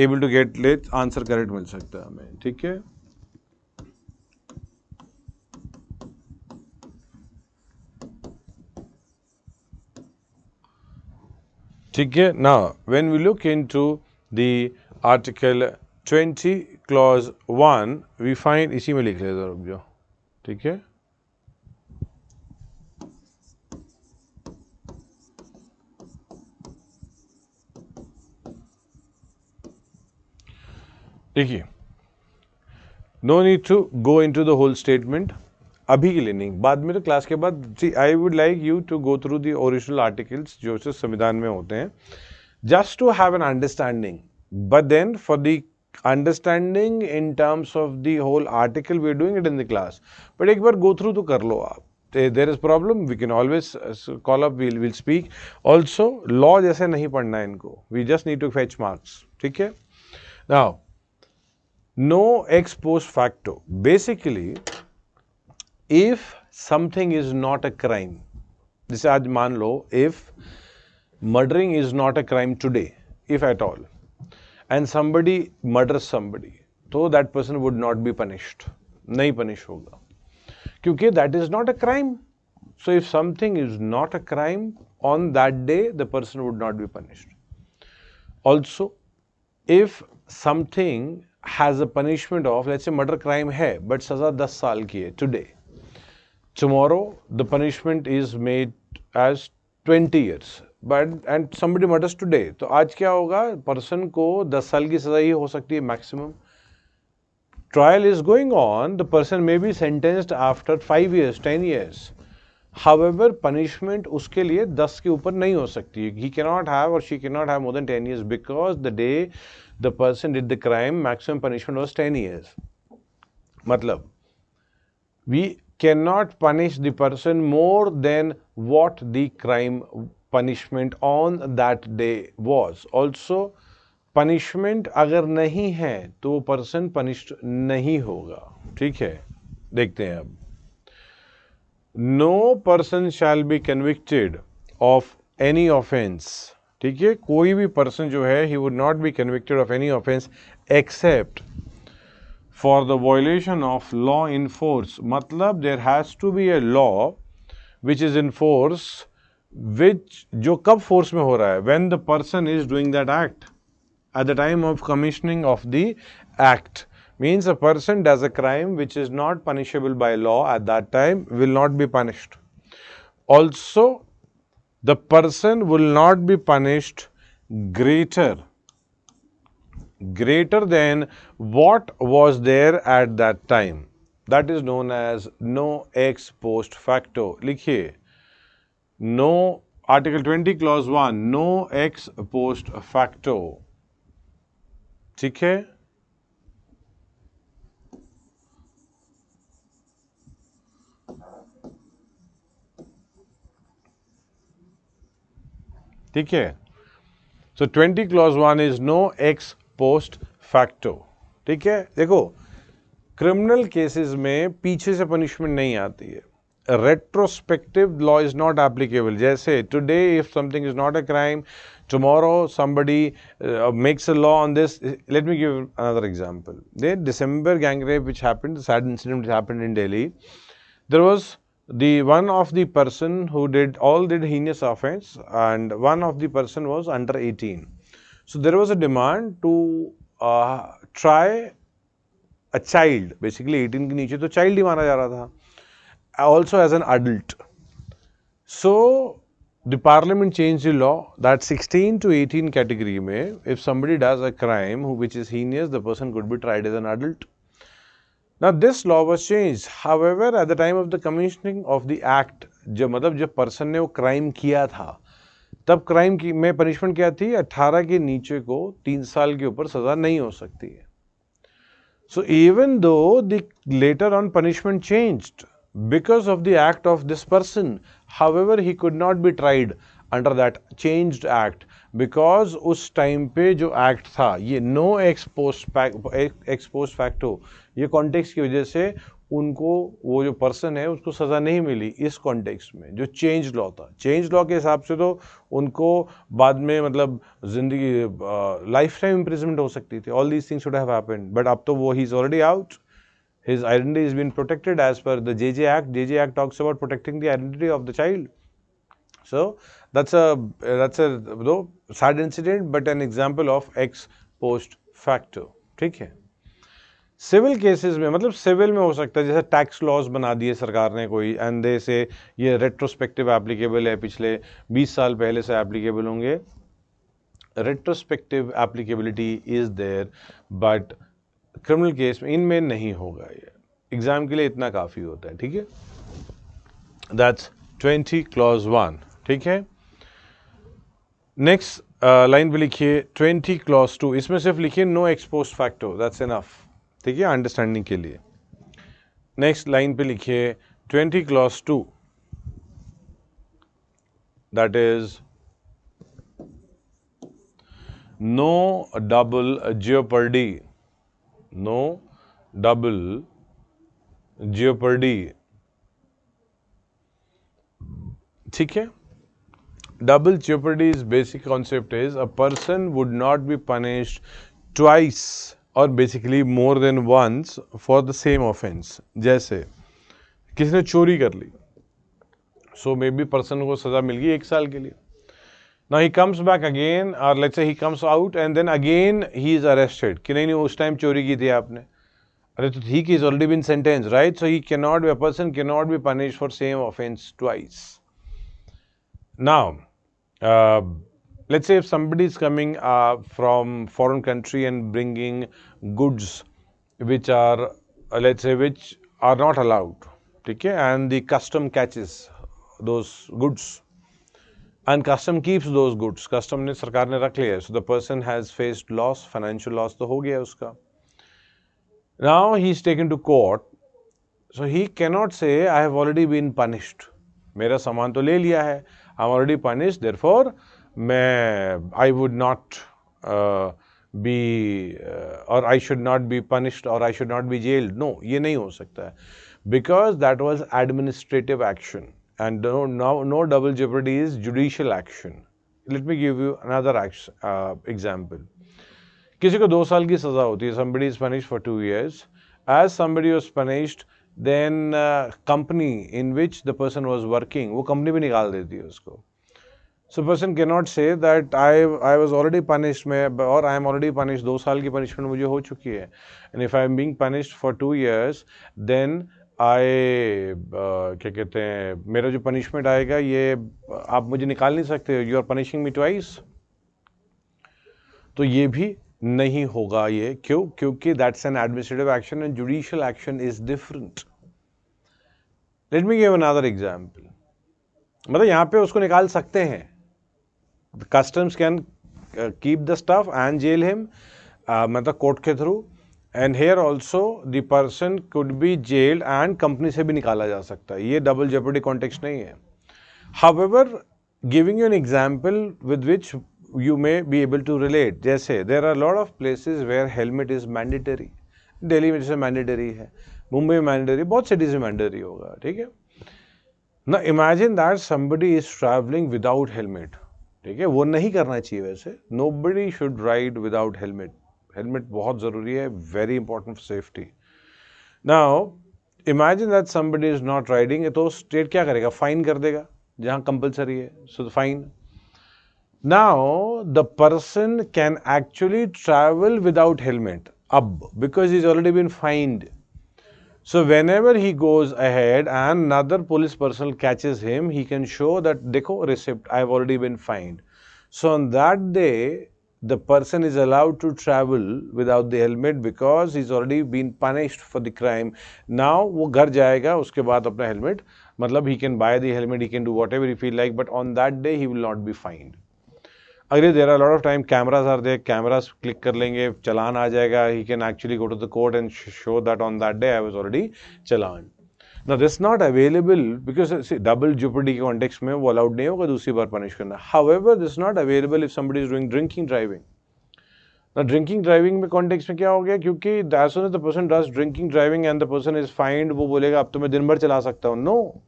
able to get answer correct मिल सकता है हमें. ठीक है. ठीक है. Now, when we look into the article 20, clause 1, we find इसी में लिख लेते रुक जाओ. ठीक है. देखिए, no need to go into the whole statement. अभी के लिए नहीं, बाद में तो क्लास के बाद। See I would like you to go through the original articles जो संविधान में होते हैं, just to have an understanding, but then for the understanding in terms of the whole article we're doing it in the class, but एक बार go through तो कर लो आप. There is problem, we can always call up, we'll speak. Also law जैसे नहीं पढ़ना है इनको, we just need to fetch marks. ठीक है. Now no ex post facto, basically if something is not a crime, जैसे आज मान लो if murdering is not a crime today, if at all, and somebody murders somebody, so that person would not be punished, नहीं punish होगा, क्योंकि that is not a crime. So if something is not a crime, on that day the person would not be punished. Also, if something has a punishment of, let's say murder crime है but सजा 10 साल की है today, tomorrow the punishment is made as 20 years, but and somebody murders today, तो आज क्या होगा, person को 10 साल की सजा ही हो सकती है maximum. Trial is going on, the person may be sentenced after 5 years, 10 years. However, punishment उसके लिए 10 के ऊपर नहीं हो सकती. He cannot have or she cannot have more than 10 years because the day the person did the crime, maximum punishment was 10 years. मतलब we cannot punish the person more than what the crime punishment on that day was. Also, punishment अगर नहीं है तो वो person punished नहीं होगा. ठीक है, देखते हैं अब. No person shall be convicted of any offense. ठीक है, कोई भी person जो है he would not be convicted of any offense except for the violation of law in force. मतलब there has to be a law which is in force, which जो कब force में हो रहा है, when the person is doing that act, at the time of commissioning of the act. Means a person does a crime which is not punishable by law at that time, will not be punished. Also, the person will not be punished greater than what was there at that time. That is known as no ex post facto. लिखिए, no, Article 20 Clause 1, no ex post facto. ठीक है. ठीक है. So 20 Clause 1 is no ex post facto. ठीक है. देखो, criminal cases में पीछे से पनिशमेंट नहीं आती है. Retrospective law is not applicable. जैसे today if something is not a crime, tomorrow somebody makes a law on this. Let me give another example. The December gang rape which happened, the sad incident which happened in Delhi, there was the one of the person who did heinous offense, and one of the person was under 18. So there was a demand to try a child, basically 18 के नीचे तो child ही माना जा रहा था, also as an adult. So the parliament changed the law that 16 to 18 category में if somebody does a crime which is heinous, the person could be tried as an adult. Now this law was changed. However, at the time of the commissioning of the act, जब person ने वो crime किया था, तब crime की में punishment क्या थी, 18 के नीचे को 3 साल के ऊपर सजा नहीं हो सकती है. So even though the later on punishment changed because of the act of this person, however he could not be tried under that changed act because उस टाइम पे जो एक्ट था ये नो एक्स पोस्ट फैक्टो, ये context की वजह से उनको वो जो पर्सन है उसको सज़ा नहीं मिली. इस कॉन्टेक्स्ट में जो चेंज लॉ था, चेंज लॉ के हिसाब से तो उनको बाद में मतलब जिंदगी लाइफ टाइम इम्प्रिजमेंट हो सकती थी. All these things should have happened, but अब तो वो he is already out. His identity is being protected as per the JJ Act. JJ Act talks about protecting the identity of the child. So that's a though sad incident, but an example of ex post facto. ठीक है. Civil cases में मतलब civil में हो सकता है, जैसे tax laws बना दिए सरकार ने कोई, एंड दे से ये रेट्रोस्पेक्टिव एप्लीकेबल है, पिछले 20 साल पहले से एप्लीकेबल होंगे. Retrospective applicability is there, but criminal case में इनमें नहीं होगा. ये एग्जाम के लिए इतना काफी होता है, ठीक है। दैट्स 20 क्लॉज 1, ठीक है। नेक्स्ट लाइन पे लिखिए 20 क्लॉज 2, इसमें सिर्फ लिखिए no ex post facto, that's enough, ठीक है, अंडरस्टैंडिंग के लिए। नेक्स्ट लाइन पे लिखिए 20 clause 2, that is no double jeopardy, no double jeopardy, ठीक है। Double jeopardy's basic concept is a person would not be punished twice or basically more than once for the same offense. जैसे किसी ने चोरी कर ली, so maybe person को सजा मिल गई 1 साल के लिए. Now he comes back again, or let's say he comes out and then again he is arrested. कि नहीं उस टाइम चोरी की थी आपने. अरे तो ठीक, he has already been sentenced, right? So he cannot be, a person cannot be punished for same offense twice. Now, let's say if somebody is coming from foreign country and bringing goods which are, let's say, which are not allowed, okay, and the custom catches those goods and custom keeps those goods, custom ने सरकार ने रख लिया, so the person has faced loss, financial loss तो हो गया उसका. Now he is taken to court, so he cannot say I have already been punished. मेरा सामान तो ले लिया है, I'm already punished, therefore I would not be or I should not be punished or I should not be jailed. No, ये नहीं हो सकता है, because that was administrative action and no double jeopardy is judicial action. Let me give you another example. किसी को 2 साल की सजा होती है, somebody is punished for 2 years. As somebody was punished, then company in which the person was working, वो company भी निकाल देती है उसको. So person cannot say that I was already punished or I am already punished, 2 साल की punishment मुझे हो चुकी है. And if I am being punished for 2 years, then क्या कहते हैं, मेरा जो punishment आएगा ये आप मुझे निकाल नहीं सकते, you are punishing me twice. तो ये भी नहीं होगा ये, क्यों? क्योंकि that's an administrative action and judicial action is different. Let me give another example. मतलब यहाँ पे उसको निकाल सकते हैं. The customs can keep the stuff and jail him, मतलब कोर्ट के through. And here also the person could be jailed and company से भी निकाला जा सकता है. ये double jeopardy context नहीं है. However, giving you an example with which you may be able to relate. जैसे there are a lot of places where helmet is mandatory. Delhi में जैसे mandatory है, मुंबई में mandatory, बहुत cities में mandatory होगा, ठीक है. Now imagine that somebody is traveling without helmet, ठीक है, वो नहीं करना चाहिए वैसे. Nobody should ride without helmet. Helmet बहुत ज़रूरी है, very important for safety. Now imagine that somebody is not riding, तो state क्या करेगा? Fine कर देगा जहाँ compulsory है, so fine. Now the person can actually travel without helmet because he's already been fined. So whenever he goes ahead and another police personnel catches him, he can show that देखो receipt, I have already been fined. So on that day the person is allowed to travel without the helmet because he's already been punished for the crime. Now वो घर जाएगा उसके बाद अपना helmet, मतलब he can buy the helmet, he can do whatever he feel like, but on that day he will not be fined. अगर there are a lot of time cameras are there, cameras click कर लेंगे, चलान आ जाएगा, he can actually go to the court and show that on that day I was already challan. Now this is not available because see, double jeopardy के context में वो allowed नहीं होगा दूसरी बार punish करना. However, this is not available if somebody is doing drinking driving. Now drinking driving में context में क्या हो गया, क्योंकि as soon as the person does drinking driving and the person is fined, वो बोलेगा अब तो मैं दिन भर चला सकता हूँ. No.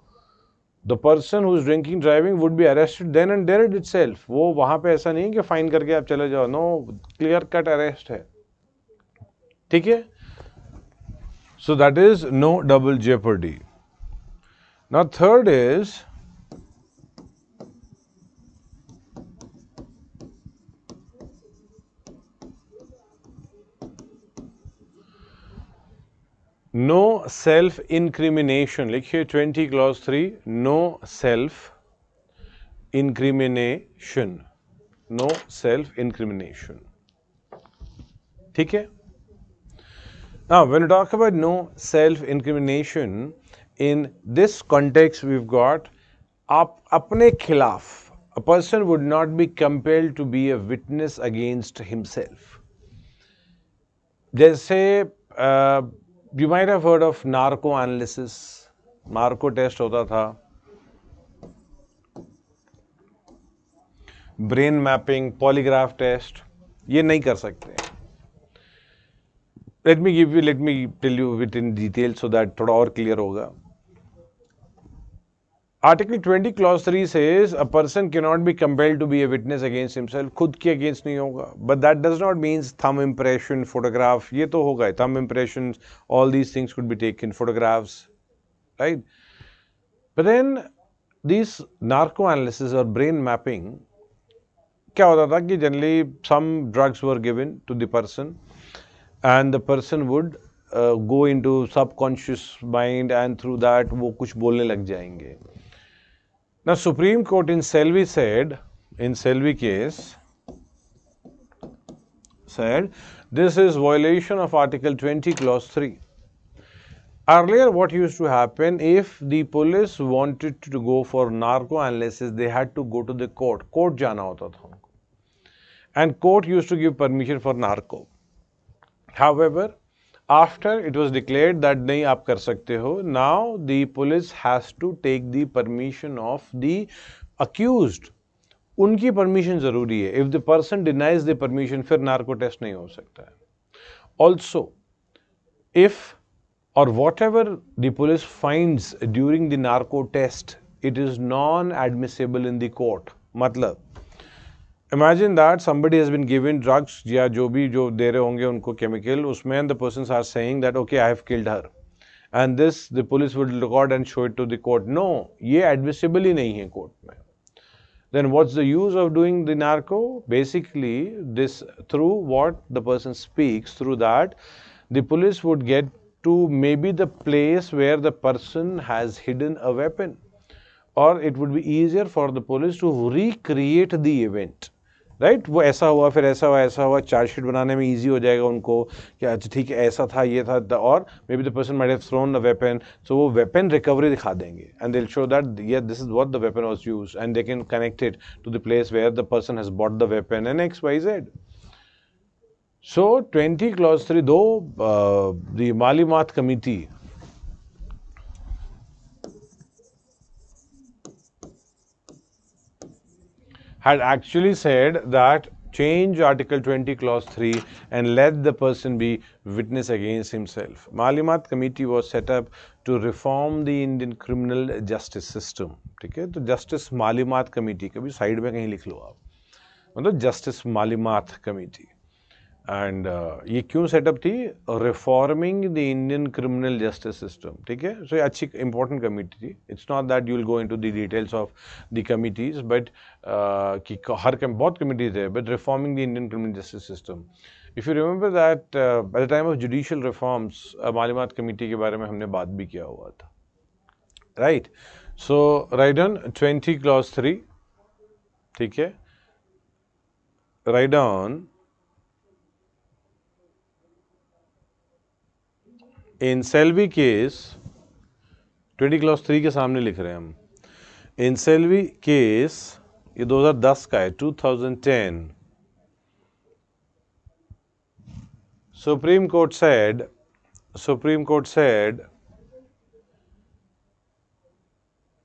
The person who is drinking driving would be arrested then and there itself. वो वहाँ पे ऐसा नहीं कि फाइन करके आप चले जाओ. No, clear cut arrest है, ठीक है. So that is no double jeopardy. Now third is no self incrimination. लिखिए 20 clause 3, no self incrimination, no self incrimination, ठीक है. Now, when we talk about no self-incrimination, in this context, we've got आप अपने खिलाफ, a person would not be compelled to be a witness against himself. जैसे you might have heard of narco analysis, narco test होता था, brain mapping, polygraph test, ये नहीं कर सकते. Let me tell you with in detail so that थोड़ा और clear होगा. Article 20 clause 3 says a person cannot be compelled to be a witness against himself. खुद के against नहीं होगा. But that does not mean thumb impression, photograph. ये तो होगा. Thumb impressions, all these things could be taken. Photographs, right? But then these narco analysis or brain mapping, क्या होता था कि generally some drugs were given to the person and the person would go into subconscious mind and through that वो कुछ बोलने लग जाएंगे. Now, Supreme Court in Selvi said, in Selvi case, said this is violation of Article 20 Clause 3. Earlier, what used to happen, if the police wanted to go for narco analysis, they had to go to the court. Court जाना होता था उनको. And court used to give permission for narco. However, after it was declared that नहीं आप कर सकते हो, now the police has to take the permission of the accused. उनकी permission ज़रूरी है. If the person denies the permission, फिर narco test नहीं हो सकता है. Also, if or whatever the police finds during the narco test, it is non-admissible in the court. मतलब Imagine that somebody has been given drugs या जो भी जो दे रहे होंगे उनको chemical, उसमें and the persons are saying that okay I have killed her and this the police would record and show it to the court. No, ये admissible ही नहीं है court में. Then what's the use of doing the narco? Basically, this through what the person speaks, through that the police would get to maybe the place where the person has hidden a weapon, or it would be easier for the police to recreate the event. Right वो ऐसा हुआ फिर ऐसा हुआ chargesheet बनाने में easy हो जाएगा उनको कि अच्छा ठीक है ऐसा था ये था और maybe the person might have thrown a weapon so वो वेपन रिकवरी दिखा देंगे and they will show that ये this is what the weapon was used and they can connect it to the place where the person has bought the weapon and X Y Z. So 20 clause 3, though the Malimat committee had actually said that change Article 20 clause 3 and let the person be witness against himself. Malimat committee was set up to reform the Indian criminal justice system. ठीक है, तो justice मालिमात committee कभी side में कहीं लिख लो आप, मतलब justice मालिमात committee. And ये क्यों सेटअप थी? Reforming the Indian criminal justice system. ठीक है, सो ये अच्छी इंपॉर्टेंट कमेटी थी. It's not that you will go into the details of the committees, but कि हर बहुत कमिटीज है, but reforming the Indian criminal justice system. If you remember that by the time of judicial reforms मालूमात committee के बारे में हमने बात भी किया हुआ था, राइट. सो राइट डाउन 20 clause 3. ठीक है, write down in Selvi case 20 clause 3 के सामने लिख रहे हैं हम. इन सेल्वी केस, ये 2010 का है, 2010. Supreme Court said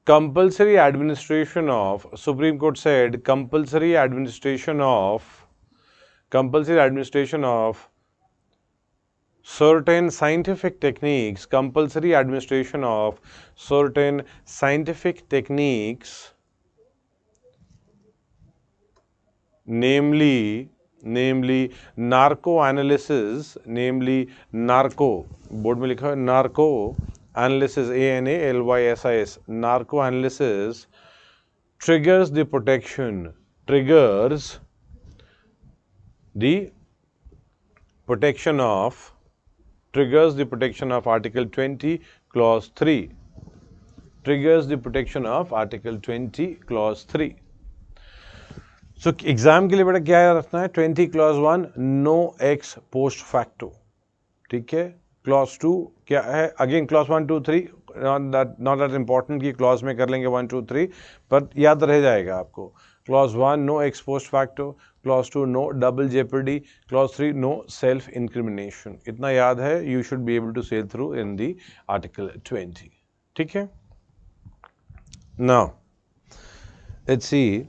compulsory administration of certain scientific techniques, namely narco analysis, board में लिखा है narco analysis, ANALYSIS, narco analysis triggers the protection of Article 20 clause 3. Triggers the protection of Article 20 clause 3. So exam के लिए बेटा क्या रखना है? 20 clause 1 no ex post facto. ठीक है, क्लॉज 2 क्या है? Again clause 1 2 3 not that important कि क्लॉज में कर लेंगे 1 2 3, पर याद रह जाएगा आपको। Clause 1 no ex post facto, clause 2 no double jeopardy, clause 3 no self incrimination. इतना याद है, you should be able to sail through in the article 20। ठीक है, now let's see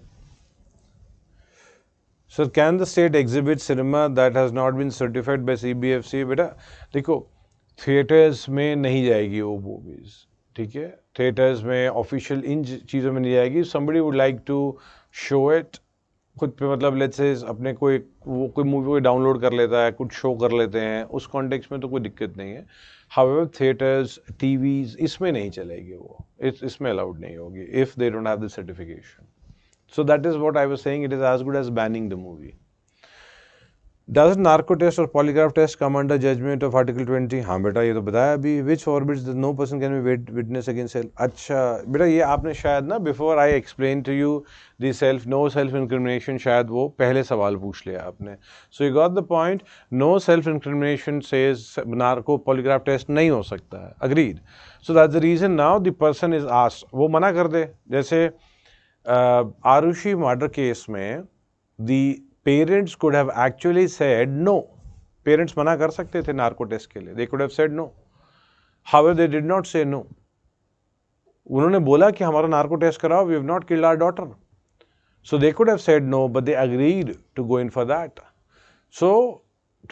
sir, can the state exhibit cinema that has not been certified by CBFC? बेटा देखो, theatres में नहीं जाएगी वो मूवीज़, ठीक है, थिएटर्स में ऑफिशियल इन चीज़ों में नहीं जाएगी। Somebody would like to show it खुद पे, मतलब लेट्स से अपने कोई मूवी को डाउनलोड कर लेता है, कुछ शो कर लेते हैं, उस कॉन्टेक्स्ट में तो कोई दिक्कत नहीं है। हाउएवर थिएटर्स, टीवीज, इसमें नहीं चलेगी वो, इसमें अलाउड नहीं होगी if they don't have the certification. So that is what I was saying, it is as good as banning the movie. Does narco test or polygraph test come under judgment of Article 20? हाँ बेटा, ये तो बताया अभी। Which forbids that no person can be witness against self? अच्छा बेटा, ये आपने शायद ना before I explained to you the no self incrimination, शायद वो पहले सवाल पूछ लिया आपने। So you got the point. No self incrimination says narco polygraph test नहीं हो सकता है, agreed. So that's the reason now the person is asked, वो मना कर दे। जैसे आरुषि मर्डर केस में the parents could have actually said no, parents मना कर सकते थे नार्को टेस्ट के लिए, they could have said no, however they did not say no. उन्होंने बोला कि हमारा नार्को टेस्ट कराओ, we have not killed our daughter, so they could have said no but they agreed to go in for that. So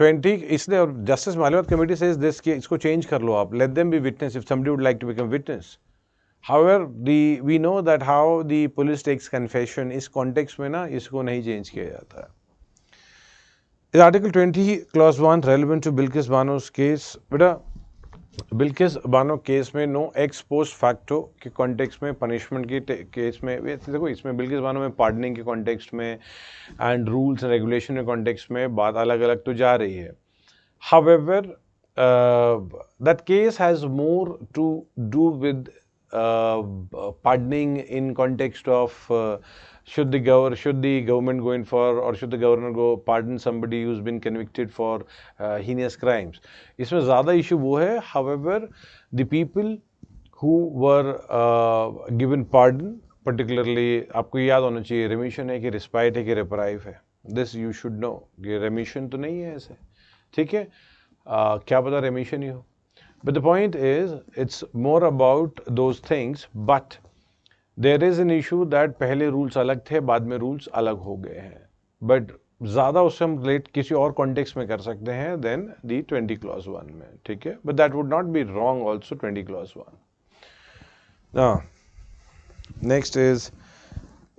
20 इसलिए, और justice Malimath committee says this कि इसको change कर लो आप, let them be witness if somebody would like to become witness. However, we know that how the police takes confession, इस context में ना इसको नहीं change किया जाता है। Is Article 20 Clause 1 relevant to Bilkis Bano's case? बेटा, बिल्किस बानो केस में नो एक्स पोस्ट फैक्टो के कॉन्टेक्स्ट में, पनिशमेंट की केस में, देखो इसमें बिल्किस बानो में पार्डनिंग के कॉन्टेक्स्ट में एंड रूल्स एंड रेगुलेशन के कॉन्टेक्स्ट में बात अलग अलग तो जा रही है। However, that case has more to do with pardoning in context of should the government go in for, or should the government go pardon somebody who's been convicted for heinous crimes. इसमें ज़्यादा issue वो है। However, the people who were given pardon, particularly आपको याद होना चाहिए remission है कि respite है कि reprieve है, this you should know कि remission तो नहीं है ऐसे, ठीक है, क्या पता remission ही हो। But the point is, it's more about those things, but there is an issue that पहले rules अलग थे, बाद में rules अलग हो गए हैं, but ज़्यादा उससे हम relate किसी और context में कर सकते हैं than the 20 clause 1 में, ठीक है, but that would not be wrong also 20 clause 1. Now, next is,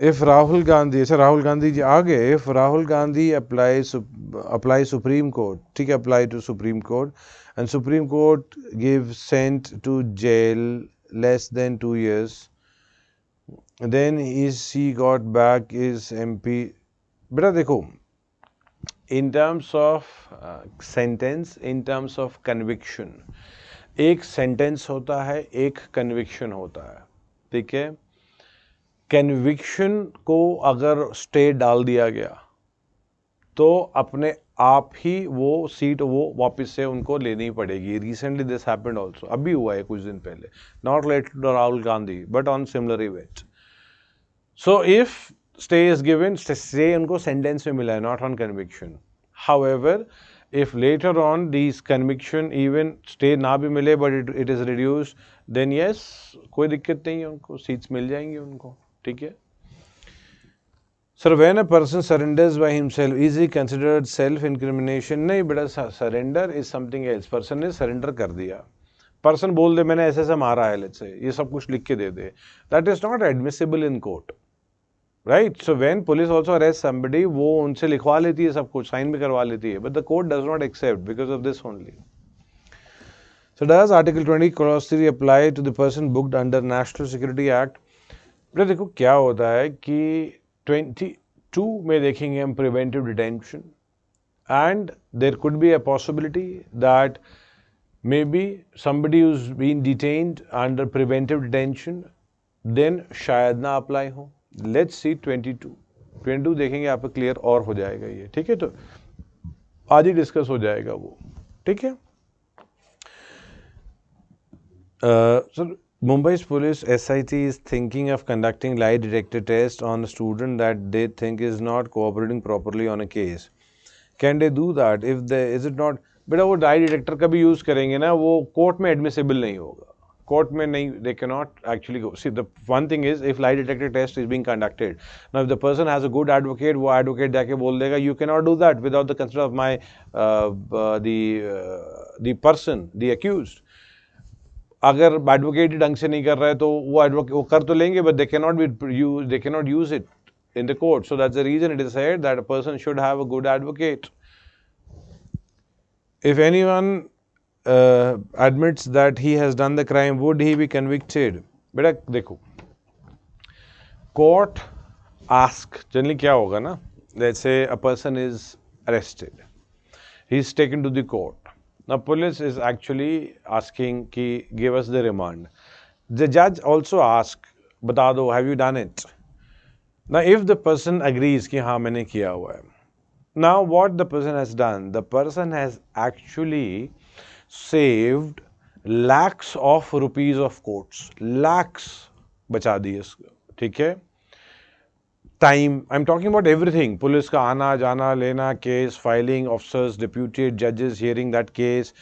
if Rahul Gandhi, ऐसे राहुल गांधी जी आ गए, if Rahul Gandhi apply Supreme Court, ठीक है, apply to Supreme Court, and Supreme Court gave sent to jail less than 2 years, then he got back his MP. बेटा देखो, in terms of sentence, in terms of conviction, एक sentence होता है, एक conviction होता है, ठीक है। conviction को अगर stay डाल दिया गया तो अपने आप ही वो सीट वो वापस से उनको लेनी पड़ेगी। रिसेंटली दिस हैपेंड ऑल्सो, अभी हुआ है कुछ दिन पहले, not related to Rahul Gandhi but on similar event. So if stay is given, stay उनको सेंटेंस में मिला है, not on conviction. However, if later on this conviction even stay ना भी मिले but it is reduced, then yes, कोई दिक्कत नहीं है, उनको सीट्स मिल जाएंगी उनको, ठीक है। Sir, when a person surrenders by himself, is he considered self-incrimination? नहीं बेटा, surrender is something else. Person ने surrender कर दिया, person बोल दे मैंने ऐसे मारा है, let's say, ये सब कुछ लिख के दे दे, that is not admissible in court, right? So when police also arrests somebody, वो उनसे लिखवा लेती है सब कुछ, साइन भी करवा लेती है, but the court does not accept because of this only. So does Article 20 Clause 3 apply to the person booked under National Security Act? बेटा देखो क्या होता है कि 22 में देखेंगे हम preventive detention, and there could be a possibility that maybe somebody who's been detained under preventive detention then शायद ना अप्लाई हो। Let's see 22 देखेंगे, आप क्लियर और हो जाएगा ये, ठीक है, तो आज ही डिस्कस हो जाएगा वो, ठीक है। So Mumbai's police SIT is thinking of conducting lie detector test on a student that they think is not cooperating properly on a case. Can they do that? If they is it not? बेटा वो lie detector का भी use करेंगे ना, वो court में admissible नहीं होगा. कोर्ट में नहीं, they cannot actually go. See, the one thing is, if lie detector test is being conducted, now if the person has a good advocate, वो advocate जाके बोल देगा, you cannot do that without the consent of my the person, the accused. अगर advocate ही ढंग से नहीं कर रहा है तो वो एडवोकेट वो कर तो लेंगे, but they can not use it in the court. So that's the reason it is said that a person should have a good advocate. If anyone admits that he has done the crime, would he be convicted? बेटा देखो, court ask generally क्या होगा ना, let's say a person is arrested, he is taken to the court. Now police is actually asking कि give us the remand. The judge also ask, बता दो, have you done it? Now if the person agrees कि हाँ मैंने किया हुआ है, now what the person has done, the person has actually saved lakhs of rupees of courts, lakhs बचा दिए इसको, ठीक है. Time, I am talking about everything, police का आना जाना लेना, केस फाइलिंग, ऑफिसर्स, डिप्यूटेड जजेस हियरिंग दैट केस.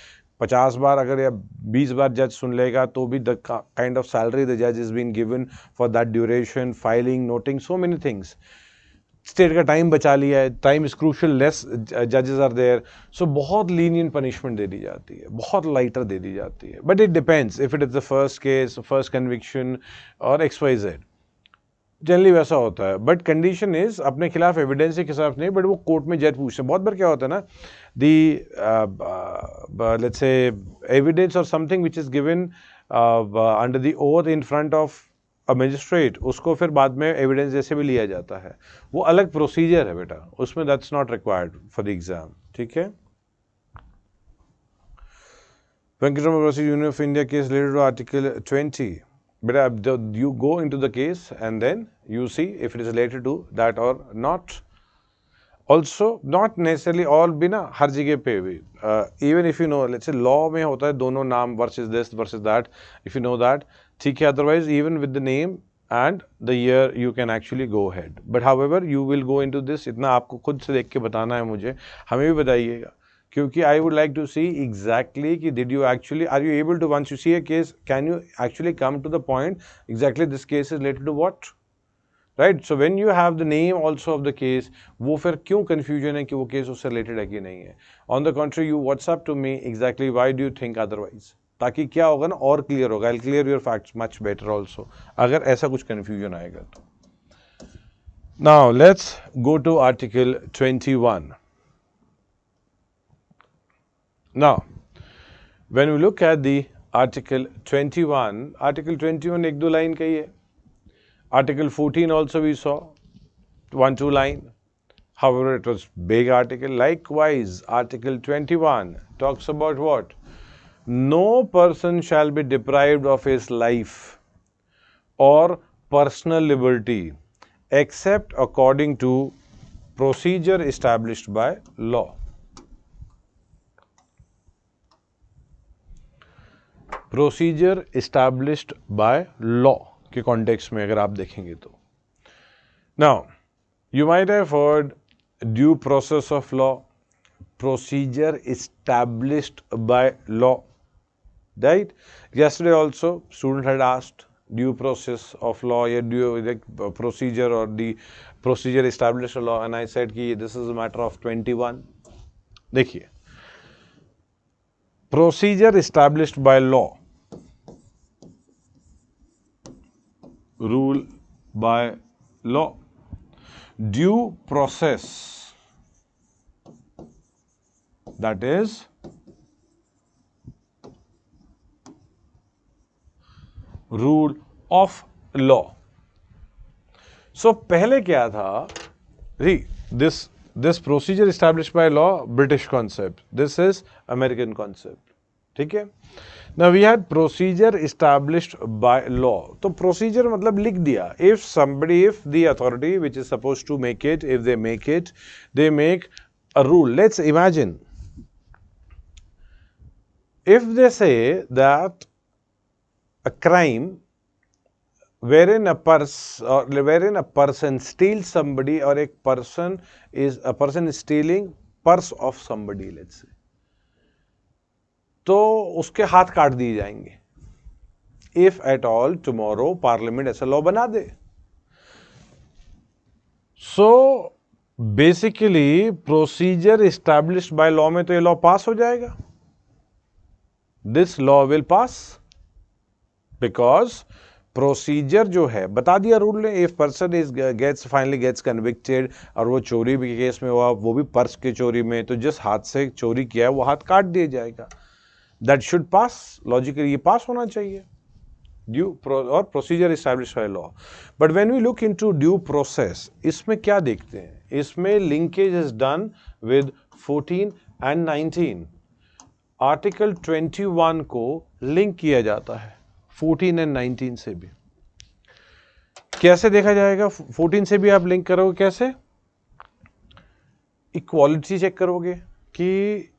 50 बार अगर या 20 बार जज सुन लेगा तो भी the kind of salary the जज is been given for that duration, filing, noting, so many things. State का टाइम बचा लिया है, टाइम इज क्रूशल, लेस जजेस आर देयर, सो बहुत लीनियंट पनिशमेंट दे दी जाती है, बहुत लाइटर दे दी जाती है. But it depends if it is the first case, first conviction और XYZ, जनरली वैसा होता है. बट कंडीशन इज अपने खिलाफ एविडेंस के खिलाफ नहीं, बट वो कोर्ट में जज पूछते हैं. बहुत बार क्या होता है ना, दी लेट्स से एविडेंस और something which is given under the oath in front of a magistrate, उसको फिर बाद में एविडेंस जैसे भी लिया जाता है, वो अलग प्रोसीजर है बेटा, उसमें that's not required for the exam, ठीक है. Venkataraman versus Union of India case related to Article 20. But you go into the case and then you see if it is related to that or not. Also, not necessarily all भी ना हर जगह पे भी. Even if you know, let's say law में होता है दोनों नाम versus this versus that. If you know that, ठीक है. Otherwise, even with the name and the year, you can actually go ahead. But however, you will go into this. इतना आपको खुद से देख के बताना है मुझे, हमें भी बताइएगा. क्योंकि I would like to see exactly कि did you actually, are you able to, once you see a case, can you actually come to the point exactly this case is related to what, right? So when you have the name also of the case, वो फिर क्यों confusion है कि वो case उससे related है कि नहीं है. On the contrary, you WhatsApp to me exactly why do you think otherwise, ताकि क्या होगा ना और clear होगा. I'll clear your facts much better also अगर ऐसा कुछ confusion आएगा तो. Now let's go to Article 21. Now, when we look at the Article 21, Article 21 एक दो लाइन का ही है. Article 14 also we saw 1-2 line. However, it was big article. Likewise, Article 21 talks about what? No person shall be deprived of his life or personal liberty except according to procedure established by law. Procedure established by law के context में अगर आप देखेंगे तो. Now you might have heard due process of law, procedure established by law, right? Yesterday also student had asked due process of law या due procedure और the procedure established law, and I said कि this is a matter of 21. देखिए, procedure established by law, rule by law. Due process, that is rule of law. So पहले क्या था? See, this procedure established by law, British concept. This is American concept. ठीक है? Now we had procedure established by law. तो procedure मतलब लिख दिया. If the authority which is supposed to make it, if they make it, they make a rule. Let's imagine if they say that a crime wherein a person steals somebody, or a person is stealing purse of somebody, let's say, तो उसके हाथ काट दिए जाएंगे if at all tomorrow parliament ऐसा law बना दे. So basically procedure established by law में तो ये लॉ पास हो जाएगा. This law will pass because procedure जो है बता दिया रूल ने. If person is finally gets convicted और वो चोरी भी केस में हुआ, वो भी पर्स की चोरी में, तो जिस हाथ से चोरी किया है वो हाथ काट दिया जाएगा. That should pass. लॉजिकली ये पास होना चाहिए. ड्यू और procedure established by law. But when we look into due process, इसमें क्या देखते हैं? इसमें linkage is done with 14 and 19. Article 21 को लिंक किया जाता है 14 एंड 19 से भी. कैसे देखा जाएगा? 14 से भी आप लिंक करोगे कैसे? इक्वालिटी चेक करोगे कि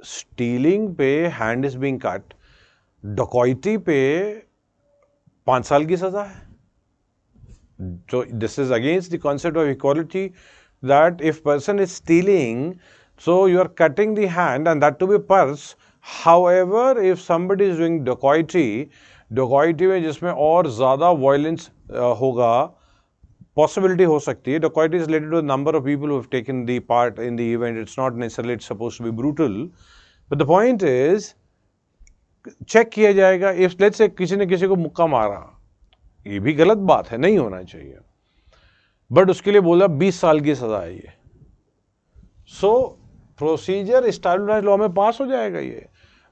स्टीलिंग पे हैंड इज बीइंग कट, डकैती पे 5 साल की सजा है. So this is against the concept of equality, that if person is stealing, so you are cutting the hand and that to be purse. However, if somebody is doing डकैती में जिसमें और ज्यादा वायलेंस होगा, पॉसिबिलिटी हो सकती है. डकैती is related to the number of people who have taken the part in the event. It's not necessarily it's supposed to be brutal, but the point is check किया जाएगा. इफ लेट्स से किसी ने किसी को मुक्का मारा, ये भी गलत बात है, नहीं होना चाहिए, बट उसके लिए बोला 20 साल की सजा है ये. सो प्रोसीजर एस्टैब्लिश्ड लॉ में पास हो जाएगा ये,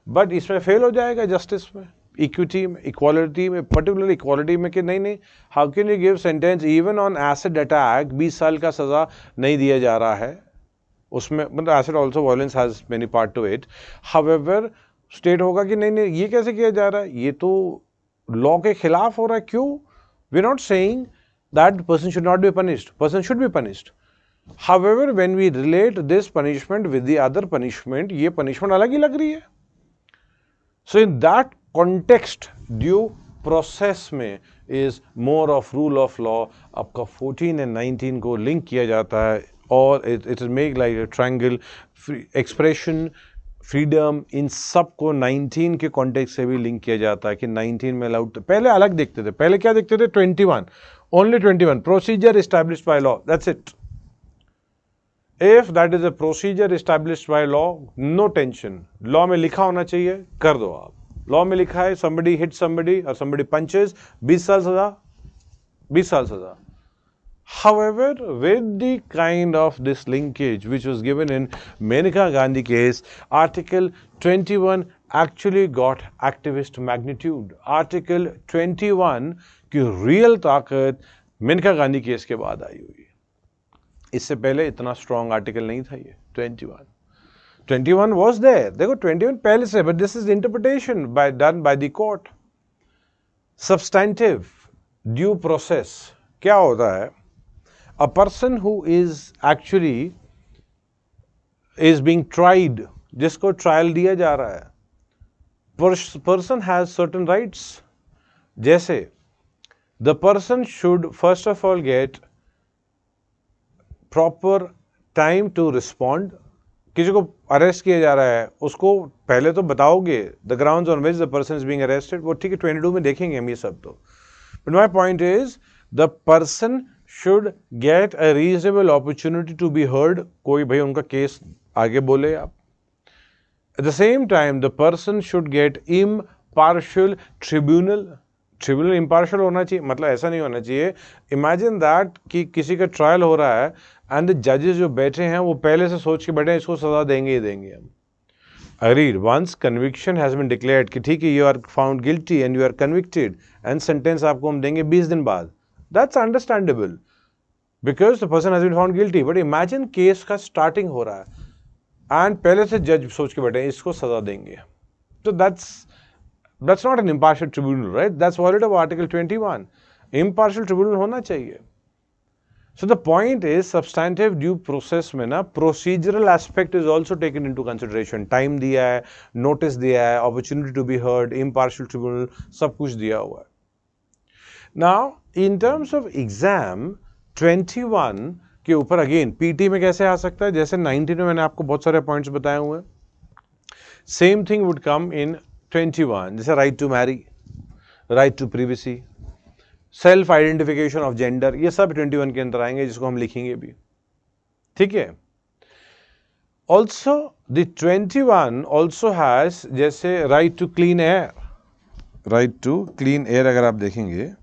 बट इसमें फेल हो जाएगा जस्टिस में, इक्विटी में, इक्वालिटी में, पर्टिकुलर इक्वालिटी में कि नहीं, how can you give sentence even on acid attack 20 साल का सजा नहीं दिया जा रहा है उसमें. मतलब acid also violence has many part two it. However state होगा कि नहीं ये कैसे किया जा रहा है, ये तो लॉ के खिलाफ हो रहा है. क्यों? We are not saying that person should not be punished, person should be punished. However when we relate this punishment with the other punishment, ये पनिशमेंट अलग ही लग रही है. So in that context due process में is more of rule of law. आपका 14 and 19 को link किया जाता है, और it is make like a triangle. Expression, freedom, इन सब को 19 के कॉन्टेक्स्ट से भी लिंक किया जाता है कि 19 में अलाउड. पहले अलग देखते थे, पहले क्या देखते थे? 21, only 21, procedure established by law, that's it. If that is a procedure established by law, no tension. Law में लिखा होना चाहिए, कर दो आप. लॉ में लिखा है somebody hits somebody or somebody punches, 20 साल सजा, 20 साल सजा. However, with the kind of this linkage which was given in Maneka Gandhi case, Article 21 actually got activist magnitude. Article 21 की real ताकत मेनका गांधी केस के बाद आई हुई है. इससे पहले इतना स्ट्रॉन्ग आर्टिकल नहीं था ये 21 was there. देखो 21 पहले से, but this is interpretation done by the court. Substantive due process क्या होता है? A person who is actually is being tried, जिसको ट्रायल दिया जा रहा है, person has certain rights. जैसे the person should first of all get proper time to respond. किसी को अरेस्ट किया जा रहा है, उसको पहले तो बताओगे the grounds on which the person is being arrested. वो ठीक है, 22 में देखेंगे हम ये सब तो. But my point is the person should get a reasonable opportunity to be heard. कोई भाई उनका केस आगे बोले आप. At the same time the person should get impartial tribunal. Tribunal impartial होना चाहिए, मतलब ऐसा नहीं होना चाहिए. इमेजिन दैट कि किसी का ट्रायल हो रहा है एंड द जजेस जो बैठे हैं वो पहले से सोच के बैठे हैं इसको सजा देंगे ही देंगे हम. Agreed. Once conviction has been declared कि ठीक है you are found guilty and you are convicted and sentence आपको हम देंगे 20 दिन बाद, that's understandable because the person has been found guilty. But imagine case का स्टार्टिंग हो रहा है एंड पहले से जज सोच के बैठे हैं इसको सजा देंगे, तो that's not an impartial tribunal, right? That's violated of Article 21. Impartial tribunal होना चाहिए. So the point is substantive due process में ना procedural aspect is also taken into consideration. Time दिया है, notice दिया है, opportunity to be heard, impartial tribunal, सब कुछ दिया हुआ है. Now in terms of exam 21 के ऊपर अगेन पीटी में कैसे आ सकता है, जैसे 19 में मैंने आपको बहुत सारे पॉइंट्स बताए हुए हैं. Same thing would come in 21, जैसे right to marry, right to privacy, self identification of gender, ये सब 21 के अंदर आएंगे जिसको हम लिखेंगे भी. ठीक है. ऑल्सो द 21 ऑल्सो हैज जैसे right to clean air, right to clean air अगर आप देखेंगे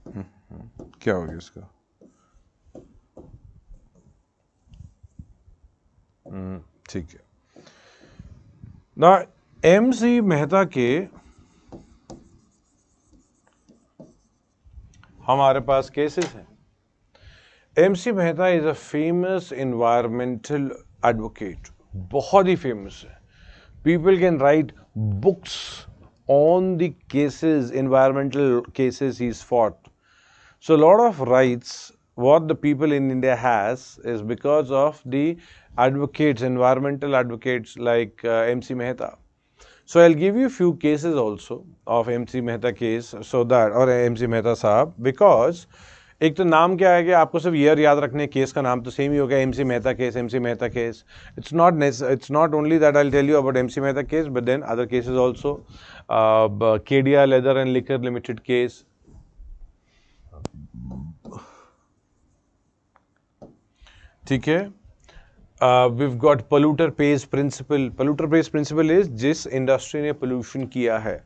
क्या होगा इसका, ठीक है ना. MC मेहता के हमारे पास केसेस हैं. MC Mehta is a famous environmental advocate, बहुत ही फेमस है. People can write books on the cases, environmental cases he is fought. So a lot of rights what the people in India has is because of the advocates, environmental advocates like MC Mehta. So I'll give you a few cases also of MC Mehta case so that or MC Mehta साहब, because एक तो नाम क्या है कि आपको सिर्फ year याद रखने, केस का नाम तो सेम ही होगा, MC Mehta case, MC Mehta case. It's not only that I'll tell you about MC Mehta case, but then other cases also. KDR Leather and Liquor Limited case. ठीक है. We've got polluter pays principle. Polluter pays principle is जिस industry ने pollution किया है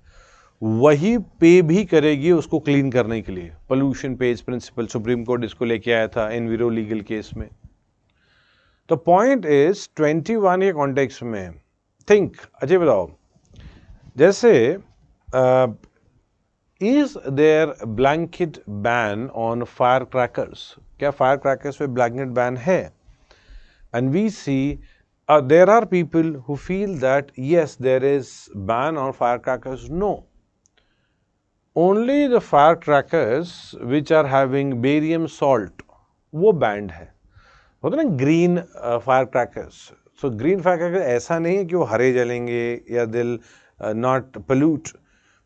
वही पे भी करेगी उसको क्लीन करने के लिए. Pollution pays principle, supreme court इसको लेके आया था एनविरो लीगल केस में. तो पॉइंट इज 21 के कॉन्टेक्स्ट में थिंक, अजय बताओ, जैसे is there blanket ban on fire crackers, क्या फायर क्रैकर्स पे ब्लैंकेट बैन है? And we see there are people who feel that yes, there is ban on firecrackers. No, only the firecrackers which are having barium salt वो banned है. होता ना green firecrackers. So green firecrackers ऐसा नहीं है कि वो हरे जलेंगे या they'll not pollute.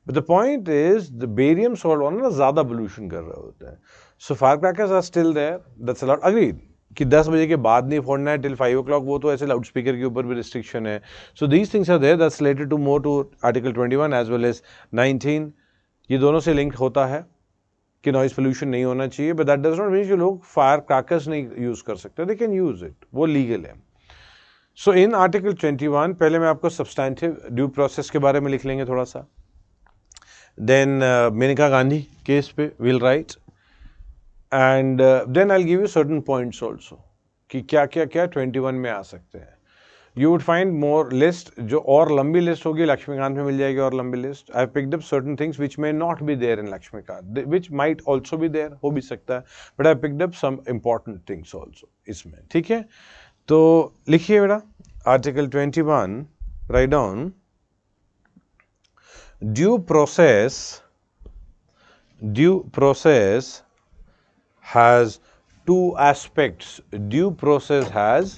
But the point is the barium salt वाला ना ज़्यादा pollution कर रहा होता है. So firecrackers are still there. That's allowed. Agreed. कि 10 बजे के बाद नहीं फोड़ना है टिल 5 o'clock, वो तो ऐसे लाउड स्पीकर के ऊपर भी रिस्ट्रिक्शन है. So these things are there, that's related to more to article 21 as well as 19. ये दोनों से लिंक होता है कि नॉइज पोल्यूशन नहीं होना चाहिए, but that does not mean कि लोग फायर क्रैकर्स नहीं यूज कर सकते. दे कैन यूज इट, वो लीगल है. सो इन आर्टिकल 21 पहले मैं आपको सब्सटैंटिव ड्यू प्रोसेस के बारे में लिख लेंगे थोड़ा सा. देन मेनका गांधी केस पे will write, and then I'll give you certain points also कि क्या 21 में आ सकते हैं. You would find more list, जो और लंबी लिस्ट होगी लक्ष्मीकांत में मिल जाएगी और लंबी list. I picked up certain things which may not be there in Laxmikant, which might also be there, हो भी सकता है, but I picked up some important things also इसमें. ठीक है, तो लिखिए बेटा article 21, write down due process has two aspects. Due process has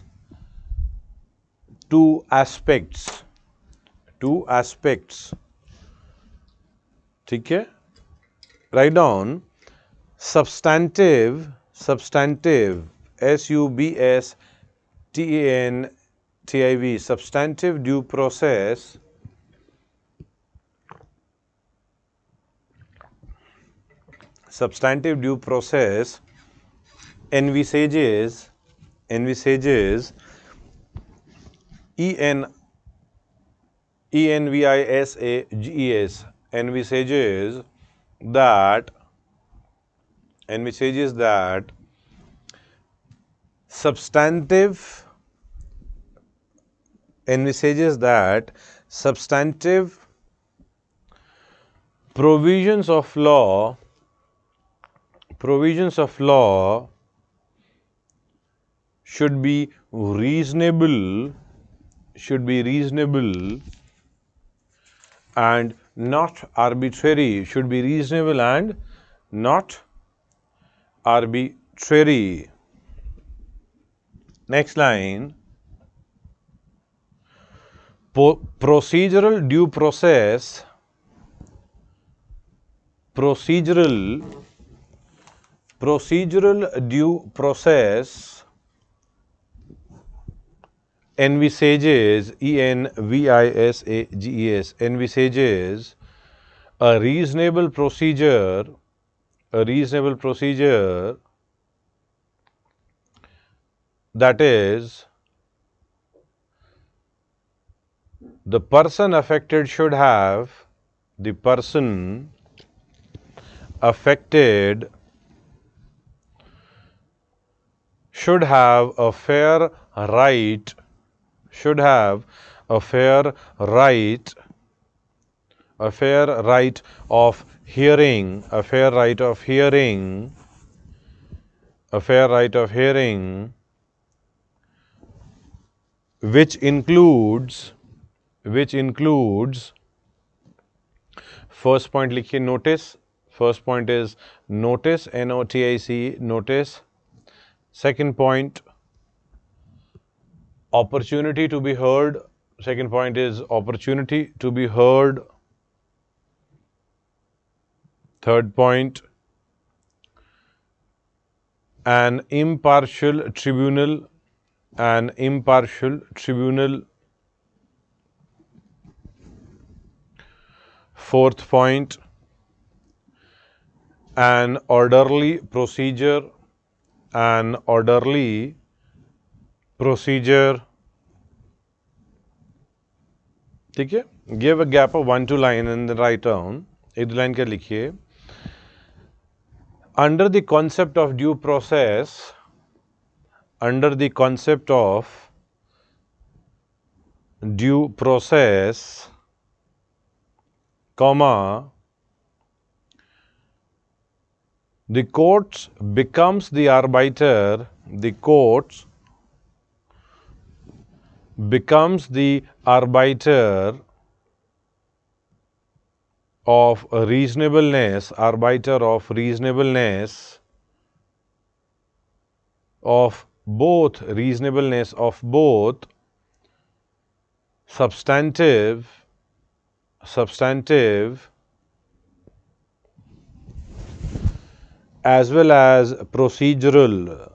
two aspects. ठीक है. Write down substantive, SUBSTANTIV, substantive due process envisages envisages that substantive provisions of law should be reasonable and not arbitrary. Should be reasonable and not arbitrary. Next line. Procedural due process. Procedural due process envisages, envisages, envisages a reasonable procedure that is, the person affected should have a fair right of hearing which includes first point लिखिए notice. First point is notice, NOTIC, notice. Second point, opportunity to be heard. Second point is opportunity to be heard. Third point, an impartial tribunal. Fourth point, an orderly procedure. ठीक है. Give a gap of 1-2 line and then write down. एक दो line क्या लिखिए. Under the concept of due process, comma, the courts becomes the arbiter of reasonableness of both substantive as well as procedural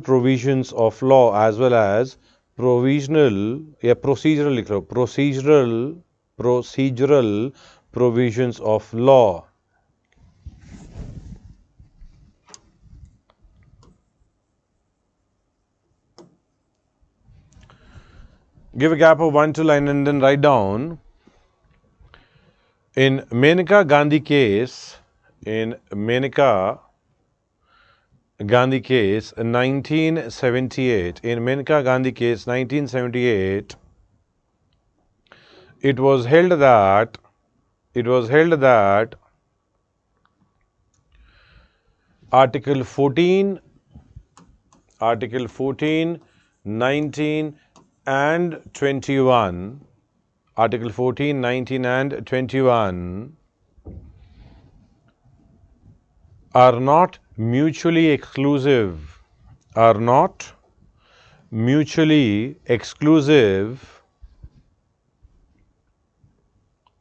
provisions of law, as well as procedural provisions of law. Give a gap of 1-2 line and then write down. In Menaka Gandhi case, 1978. In Menaka Gandhi case, 1978, it was held that Article 14, 19, and 21. Article 14, 19, and 21 are not mutually exclusive.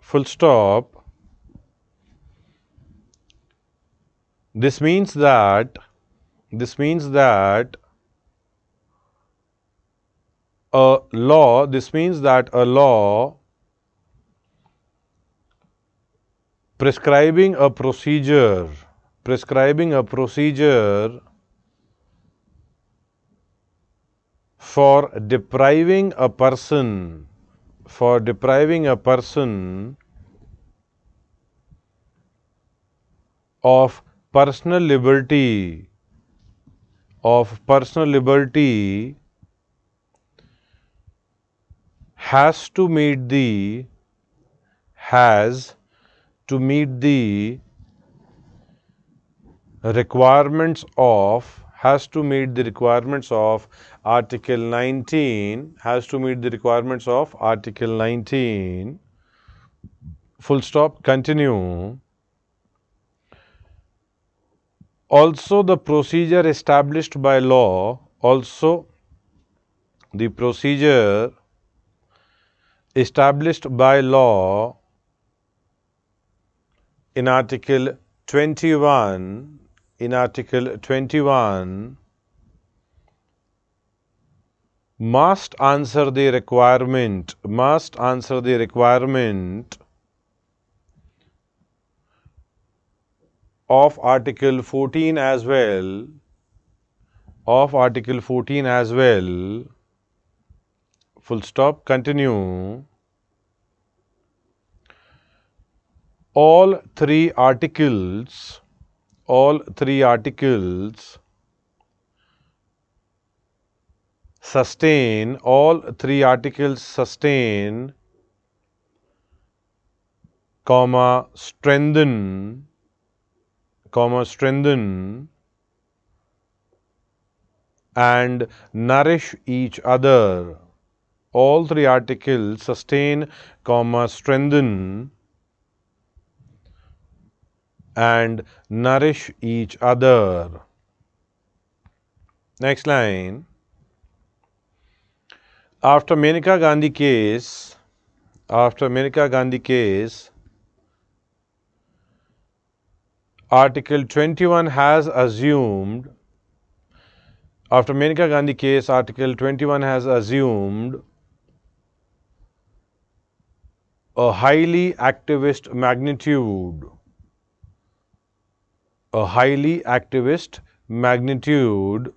Full stop. This means that a law prescribing a procedure for depriving a person of personal liberty has to meet the requirements of Article 19, full stop, continue. Also the procedure established by law, also the procedure established by law in Article 21, must answer the requirement of Article 14 as well, full stop, continue. All three articles sustain, strengthen, and nourish each other. All three articles sustain, strengthen, and nourish each other. Next line. After Maneka Gandhi case, Article 21 has assumed, Article 21 has assumed a highly activist magnitude,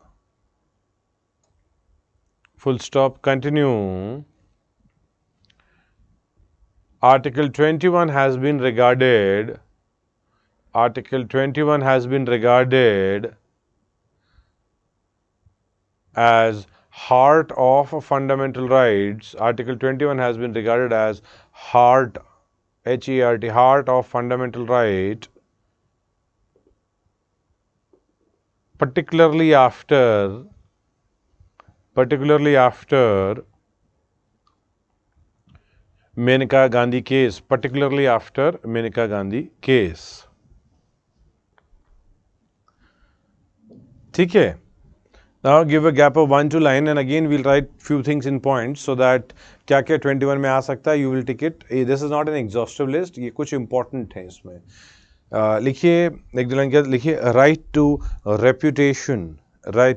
full stop, continue. Article 21 has been regarded as heart of fundamental rights. Article 21 has been regarded as heart, H-E-R-T, heart of fundamental right, particularly after Maneka Gandhi case, ठीक है. Now give a gap of 1-2 line and again we'll write few things in points so that क्या क्या 21 में आ सकता है, you will tick it. This is not an exhaustive list, ये कुछ important है इसमें. लिखिए एक दो लाइन क्या लिखिए, right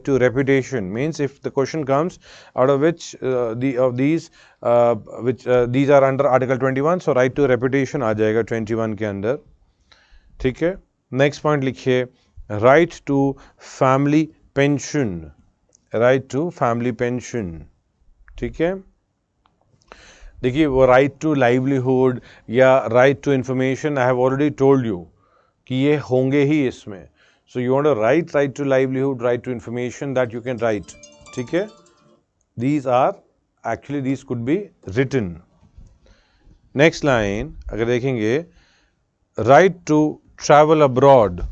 to reputation means if the question comes out of which these are under Article 21, so right to reputation आ जाएगा 21 के अंदर. ठीक है. नेक्स्ट पॉइंट लिखिए, right to family pension. ठीक है. देखिए वो right to livelihood या right to information, I have already told you कि ये होंगे ही इसमें. So you want to write right to livelihood, right to information, that you can write. ठीक है. These could be written. Next line अगर देखेंगे, right to travel abroad.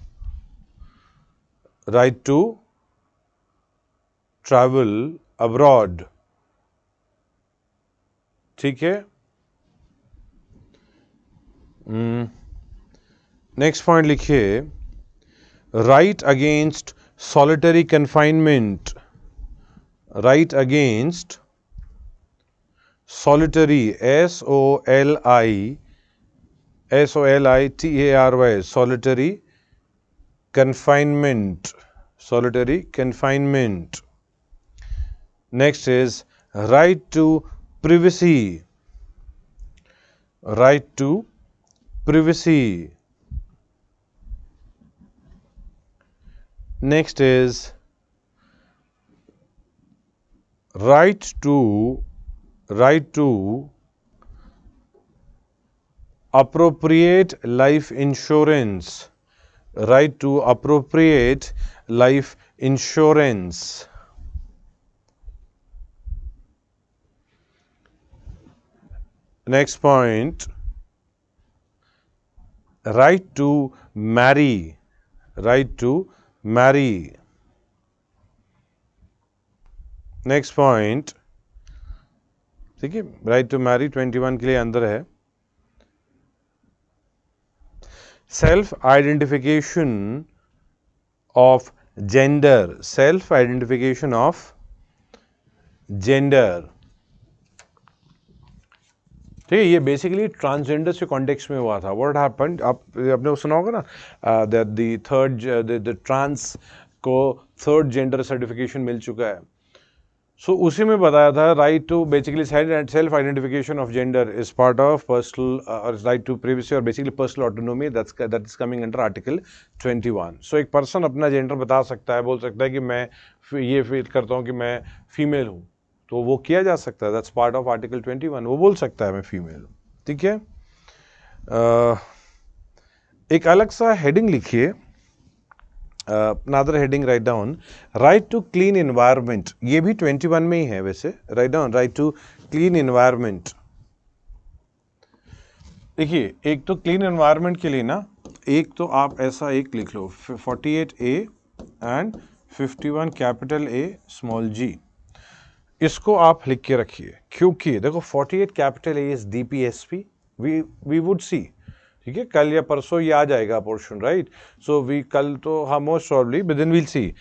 ठीक है. नेक्स्ट पॉइंट लिखिए, right against solitary confinement. SOLITARY, solitary confinement. Next is right to privacy. Next is right to appropriate life insurance. Next point, right to marry. Next point, ठीक है, right to marry 21 के लिए अंदर है. Self identification of gender, self identification of gender. ठीक है, ये basically transgenders के कॉन्टेक्स्ट में हुआ था. व्हाट हैपेंड, आपने सुना होगा ना, that the third the trans को थर्ड जेंडर सर्टिफिकेशन मिल चुका है. सो उसी में बताया था right to basically self identification of gender is part of personal right to privacy और basically personal autonomy, that is coming under article 21. So एक पर्सन अपना जेंडर बता सकता है, बोल सकता है कि मैं ये फील करता हूँ कि मैं फीमेल हूँ, तो वो किया जा सकता है. That's part of article 21. वो बोल सकता है मैं फीमेल हूँ. ठीक है, एक अलग सा हेडिंग लिखिए, another heading, write down right to clean environment. ये भी 21 में ही है वैसे. write down right to clean environment. देखिए, एक तो क्लीन एनवायरनमेंट के लिए ना, एक तो आप ऐसा एक लिख लो 48A and 51 capital A small g. इसको आप लिख के रखिए, क्योंकि देखो 48 capital A is DPSP. We would see, ठीक है, कल या परसों ये आ जाएगा पोर्शन, राइट. सो वी कल तो हाँ most probably within we'll see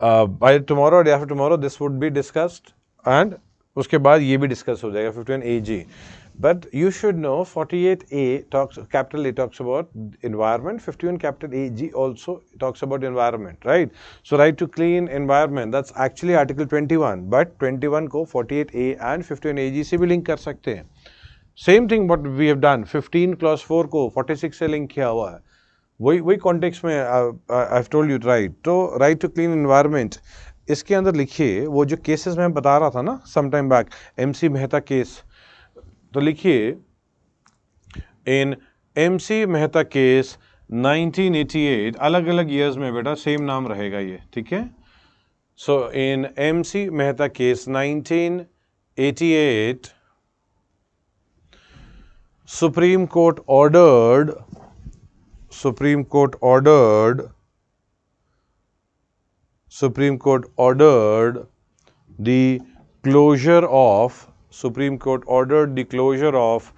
by tomorrow और after tomorrow this would be discussed, and उसके बाद ये भी डिस्कस हो जाएगा 51AG. But you should know 48A talks capital A talks about environment, 51 capital AG also talks about environment, right. So right to clean environment, that's actually article 21, but 21 को 48A and 51AG से भी link कर सकते हैं. Same thing what we have done, 15 clause 4 को 46 से link किया हुआ है, वही कॉन्टेक्स्ट में I have told you, right. तो राइट टू क्लीन एनवायरनमेंट, इसके अंदर लिखिए वो जो केसेस मैं बता रहा था ना some time back, MC Mehta case, तो लिखिए इन MC मेहता केस 1988, अलग अलग ईयर्स में बेटा सेम नाम रहेगा ये, ठीक है. So in MC Mehta case 1988, Supreme Court ordered the closure of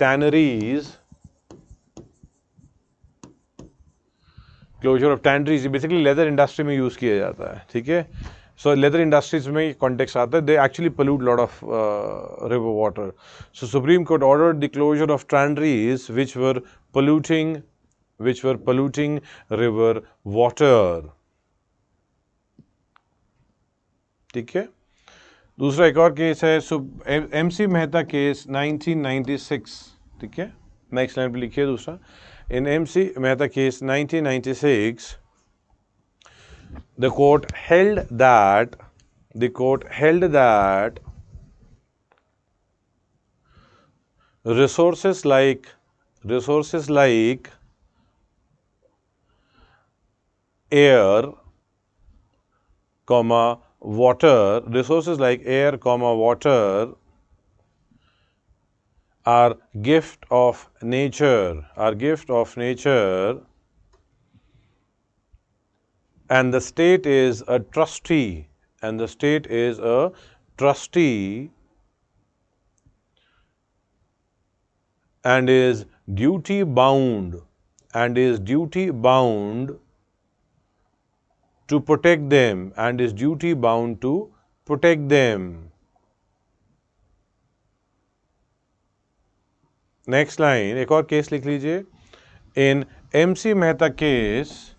tanneries. Closure of tanneries basically leather industry में यूज किया जाता है, ठीक है. सो लेदर इंडस्ट्रीज में कॉन्टेक्स्ट आता है, they actually pollute lot of river water. So Supreme Court ordered the closure of tanneries which were polluting river water. ठीक है. दूसरा एक और केस है MC मेहता केस 1996. ठीक है, नेक्स्ट लाइन पे लिखिए दूसरा. In MC Mehta case 1996, the court held that resources like air, water are gift of nature, and the state is a trustee, and is duty bound to protect them, next line, एक और case लिख लीजिए. इन MC Mehta case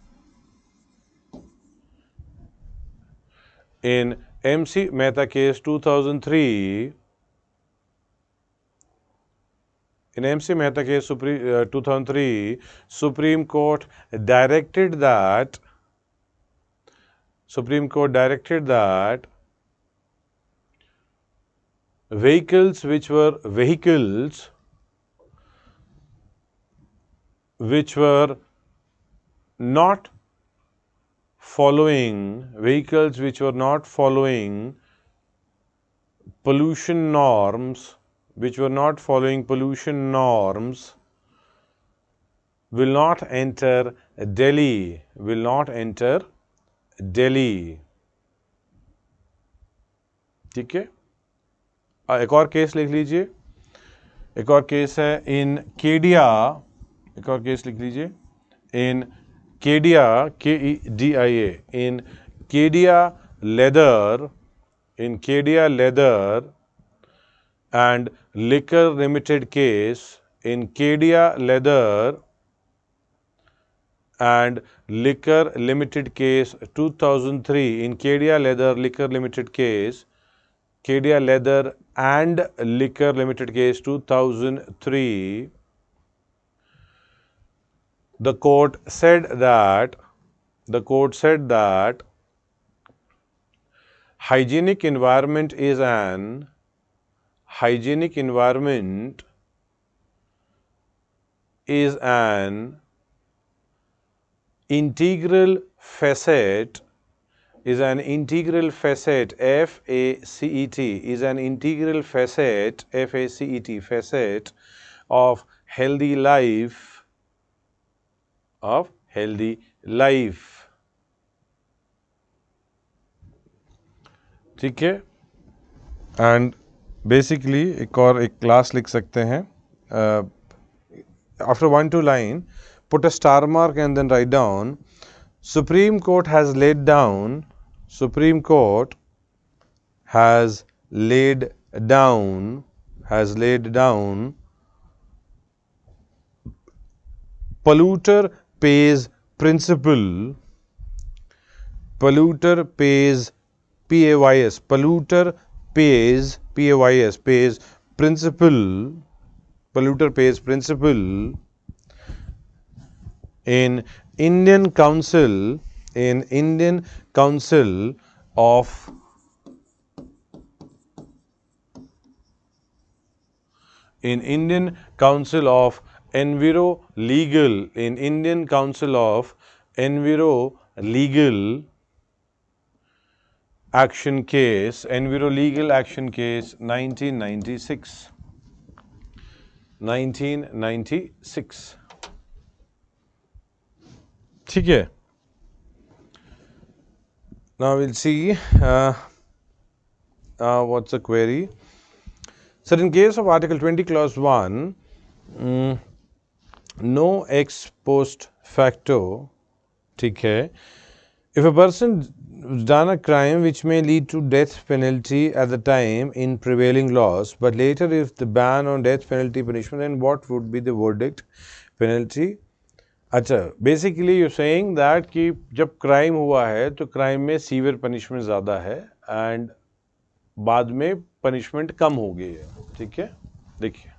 2003, in MC Mehta case 2003, Supreme Court directed that vehicles which were not following pollution norms, will not enter Delhi. ठीक है. एक और case लिख लीजिए. एक और केस है इन केडिया. एक और केस लिख लीजिए. इन Kedia, Kedia, in Kedia Leather, and Liquor Limited case, in Kedia Leather and Liquor Limited case 2003, in Kedia Leather Liquor Limited case, Kedia Leather and Liquor Limited case 2003, the court said that hygienic environment is an integral facet is an integral facet facet of healthy life ठीक है. And basically एक class लिख सकते हैं. After 1-2 line, put a star mark and then write down, Supreme Court has laid down polluter pays principle, polluter pays principle in Indian Council of Enviro Legal Action Case 1996. ठीक है. Now we'll see what's the query. So in case of Article 20 Clause 1, no ex post facto, ठीक है, if a person done a crime which may lead to death penalty at the time in prevailing laws, but later if the ban on death penalty punishment, then what would be the verdict? Penalty. अच्छा, basically you saying that कि जब crime हुआ है तो crime में severe punishment ज़्यादा है and बाद में पनिशमेंट कम हो गई है. ठीक है, देखिए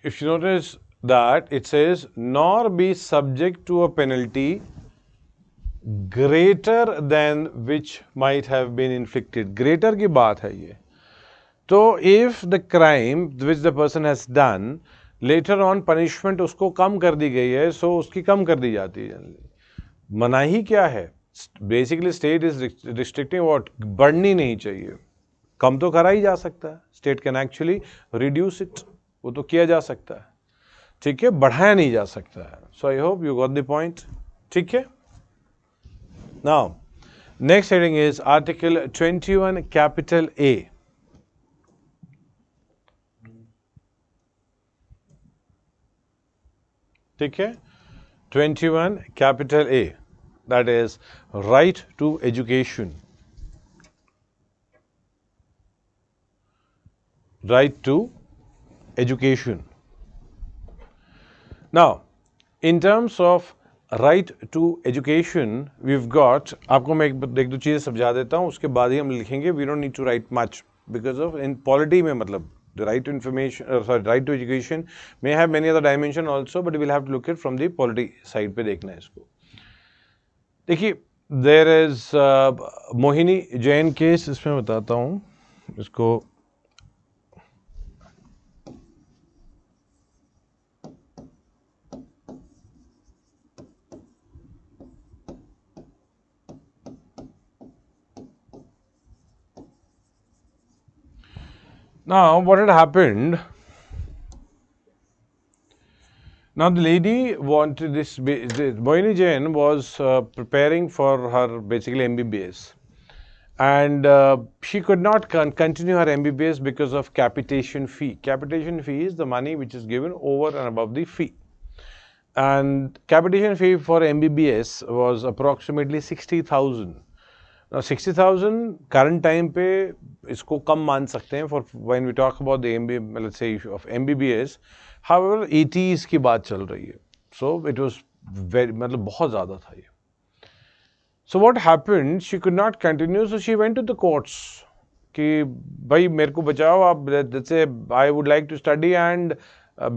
if you notice that it says nor be subject to a penalty greater than which might have been inflicted. greater की बात है ये. तो if the crime which the person has done later on punishment उसको कम कर दी गई है, so उसकी कम कर दी जाती है. मनाही क्या है? Basically state is restricting what, बढ़नी नहीं चाहिए. कम तो करा ही जा सकता है. State can actually reduce it, वो तो किया जा सकता है. ठीक है, बढ़ाया नहीं जा सकता है. So I hope you got the point. ठीक है. Now next heading is article 21 capital A. ठीक है, 21 capital A, that is right to education. Right to education. Now, in terms of right to education, we've got, आपको मैं एक दो चीज़ें समझा देता हूँ, उसके बाद ही हम लिखेंगे. We don't need to write much because of in polity में मतलब the right to information, right to education may have many other dimension also, but we'll have to look at from the polity side पे देखना है इसको. देखिए, there is Mohini Jain case, इसमें बताता हूँ इसको. Now, what had happened? Now, the lady wanted this. Mohini Jain was preparing for her basically MBBS, and she could not continue her MBBS because of capitation fee. Capitation fee is the money which is given over and above the fee, and capitation fee for MBBS was approximately 60,000. Now 60,000 current time पे इसको कम मान सकते हैं for when we talk about the let's say of MBBS. However 80s की बात चल रही है, so it was very मतलब बहुत ज़्यादा था ये. So what happened? She could not continue, so she went to the courts. कि भाई मेरे को बचाओ आप. Let's say I would like to study and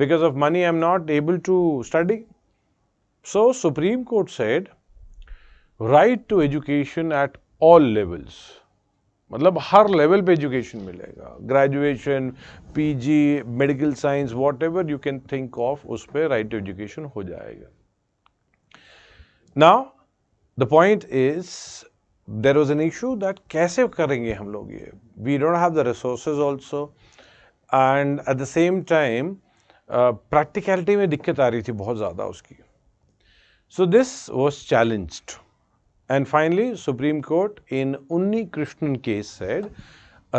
because of money I am not able to study. So Supreme Court said right to education at all levels. मतलब हर level पे education मिलेगा. Graduation, PG, medical science, what ever you can think of, उस पर right to education हो जाएगा. Now the point is there was an issue that कैसे करेंगे हम लोग ये. We don't have the resources also, and at the same time practicality में दिक्कत आ रही थी बहुत ज़्यादा उसकी. So this was challenged, and finally Supreme Court in Unni Krishnan case said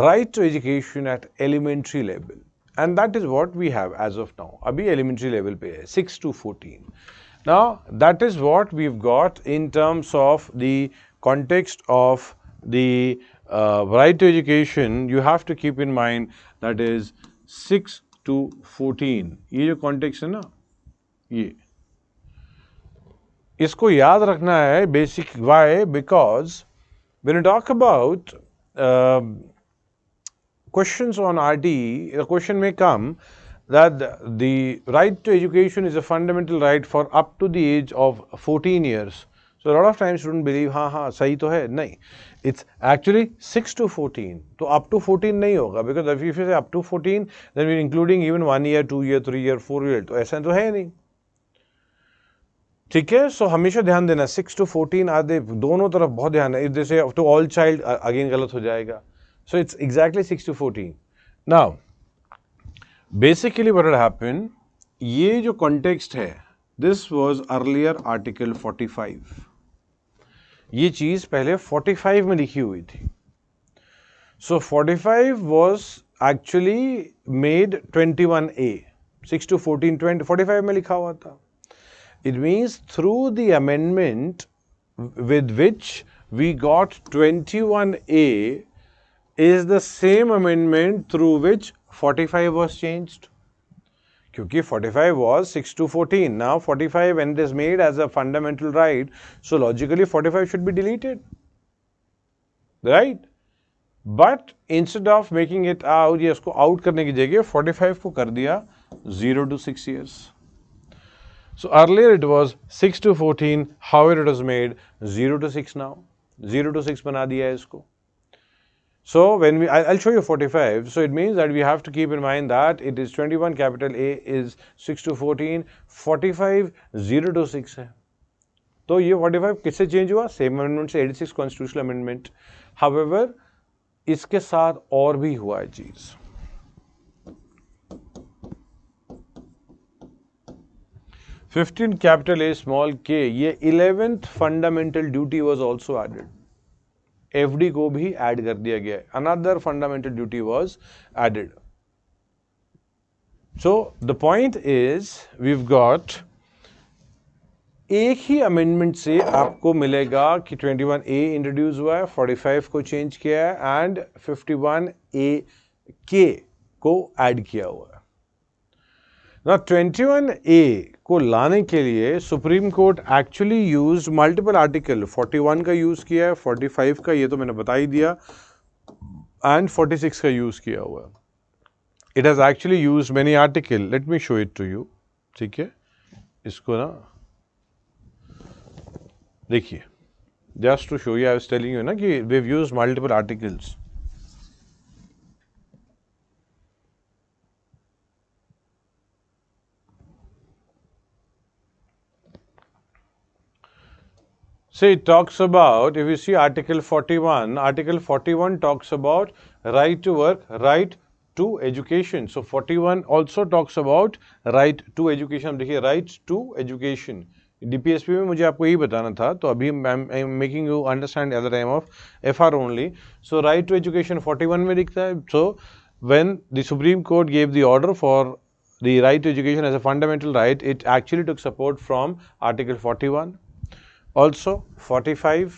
right to education at elementary level, and that is what we have as of now. अभी elementary level पे है 6 to 14. Now, that is what we've got in terms of the context of the right to education. You have to keep in mind that is 6 to 14. ये जो context है ना, ये इसको याद रखना है. Basic why? Because when you talk about questions on RT, the question may come that the right to education is a fundamental right for up to the age of 14 years. So a lot of times students believe हाँ सही तो है. नहीं, it's actually 6 to 14. तो up to 14 नहीं होगा, because if you say up to 14 then we're including even 1 year, 2 year, 3 year, 4 year. तो ऐसा तो है नहीं. ठीक है. सो हमेशा ध्यान देना 6 to 14 आधे दोनों तरफ बहुत ध्यान है. if they say to all child again गलत हो जाएगा. So it's exactly 6 to 14. Now basically what had happened, ये जो context है, this was earlier article 45. ये चीज पहले 45 में लिखी हुई थी. So 45 was actually made 21A. 6 to 14, 20, 45 में लिखा हुआ था. It means through the amendment with which we got 21A is the same amendment through which 45 was changed. क्योंकि 45 was 6 to 14. Now 45 when it is made as a fundamental right, so logically 45 should be deleted, right? But instead of making it out, ये इसको out करने की जगह 45 को कर दिया 0 to 6 years. So earlier it was 6 to 14. However it was made 0 to 6 now. 0 to 6 बना दिया है इसको. So when I'll show you 45. So it means that we have to keep in mind that it is 21 capital A is 6 to 14, 45 0 to 6 है. तो ये 45 किससे change हुआ? Same amendment से 86 कॉन्स्टिट्यूशनल अमेंडमेंट. हाउएवर इसके साथ और भी हुआ है चीज. फिफ्टीन कैपिटल ए स्मॉल के, ये 11th fundamental duty was also added. FD को भी ऐड कर दिया गया. Another fundamental duty was added. So the point is we've got एक ही अमेंडमेंट से आपको मिलेगा कि 21A इंट्रोड्यूस हुआ है, 45 को चेंज किया है एंड 51A के को ऐड किया हुआ है. ना 21A को लाने के लिए supreme court actually used multiple article. 41 का यूज किया है, 45 का ये तो मैंने बता ही दिया, एंड 46 का यूज किया हुआ है. It has actually used many article. Let me show it to you. ठीक है, इसको ना देखिए, just to show you, I was telling you ना कि we have used multiple articles. So it talks about, if you see Article 41 talks about right to work, right to education. So 41 also talks about right to education. देखिए, right to education. DPSP में मुझे आपको यही बताना था, तो अभी I am making you understand at the time of FR only. So right to education 41 में दिखता है. सो when the Supreme Court gave the order for the right to education as a fundamental right, it actually took support from Article 41, also 45.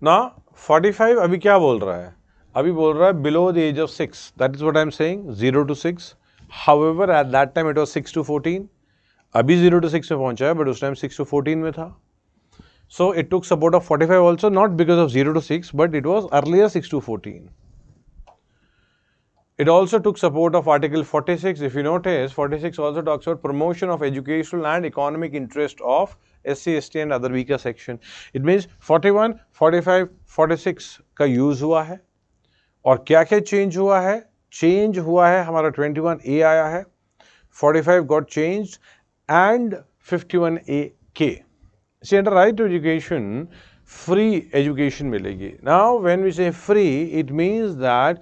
Now 45 अभी क्या बोल रहा है? अभी बोल रहा है below the age of 6. That is what I am saying, 0 to 6. However, at that time it was 6 to 14. अभी 0 to 6 में पहुंचा है, but उस टाइम 6 to 14 में था. So it took support of 45 also, not because of 0 to 6, but it was earlier 6 to 14. It also took support of Article 46. If you notice, 46 also talks about promotion of educational and economic interest of SC, ST and other weaker section. It means 41, 45, 46 का use हुआ है. और क्या क्या change हुआ है? Change हुआ है हमारा 21A आया है, 45 got changed and 51A-K. See, under right to education, free education मिलेगी. Now, when we say free, it means that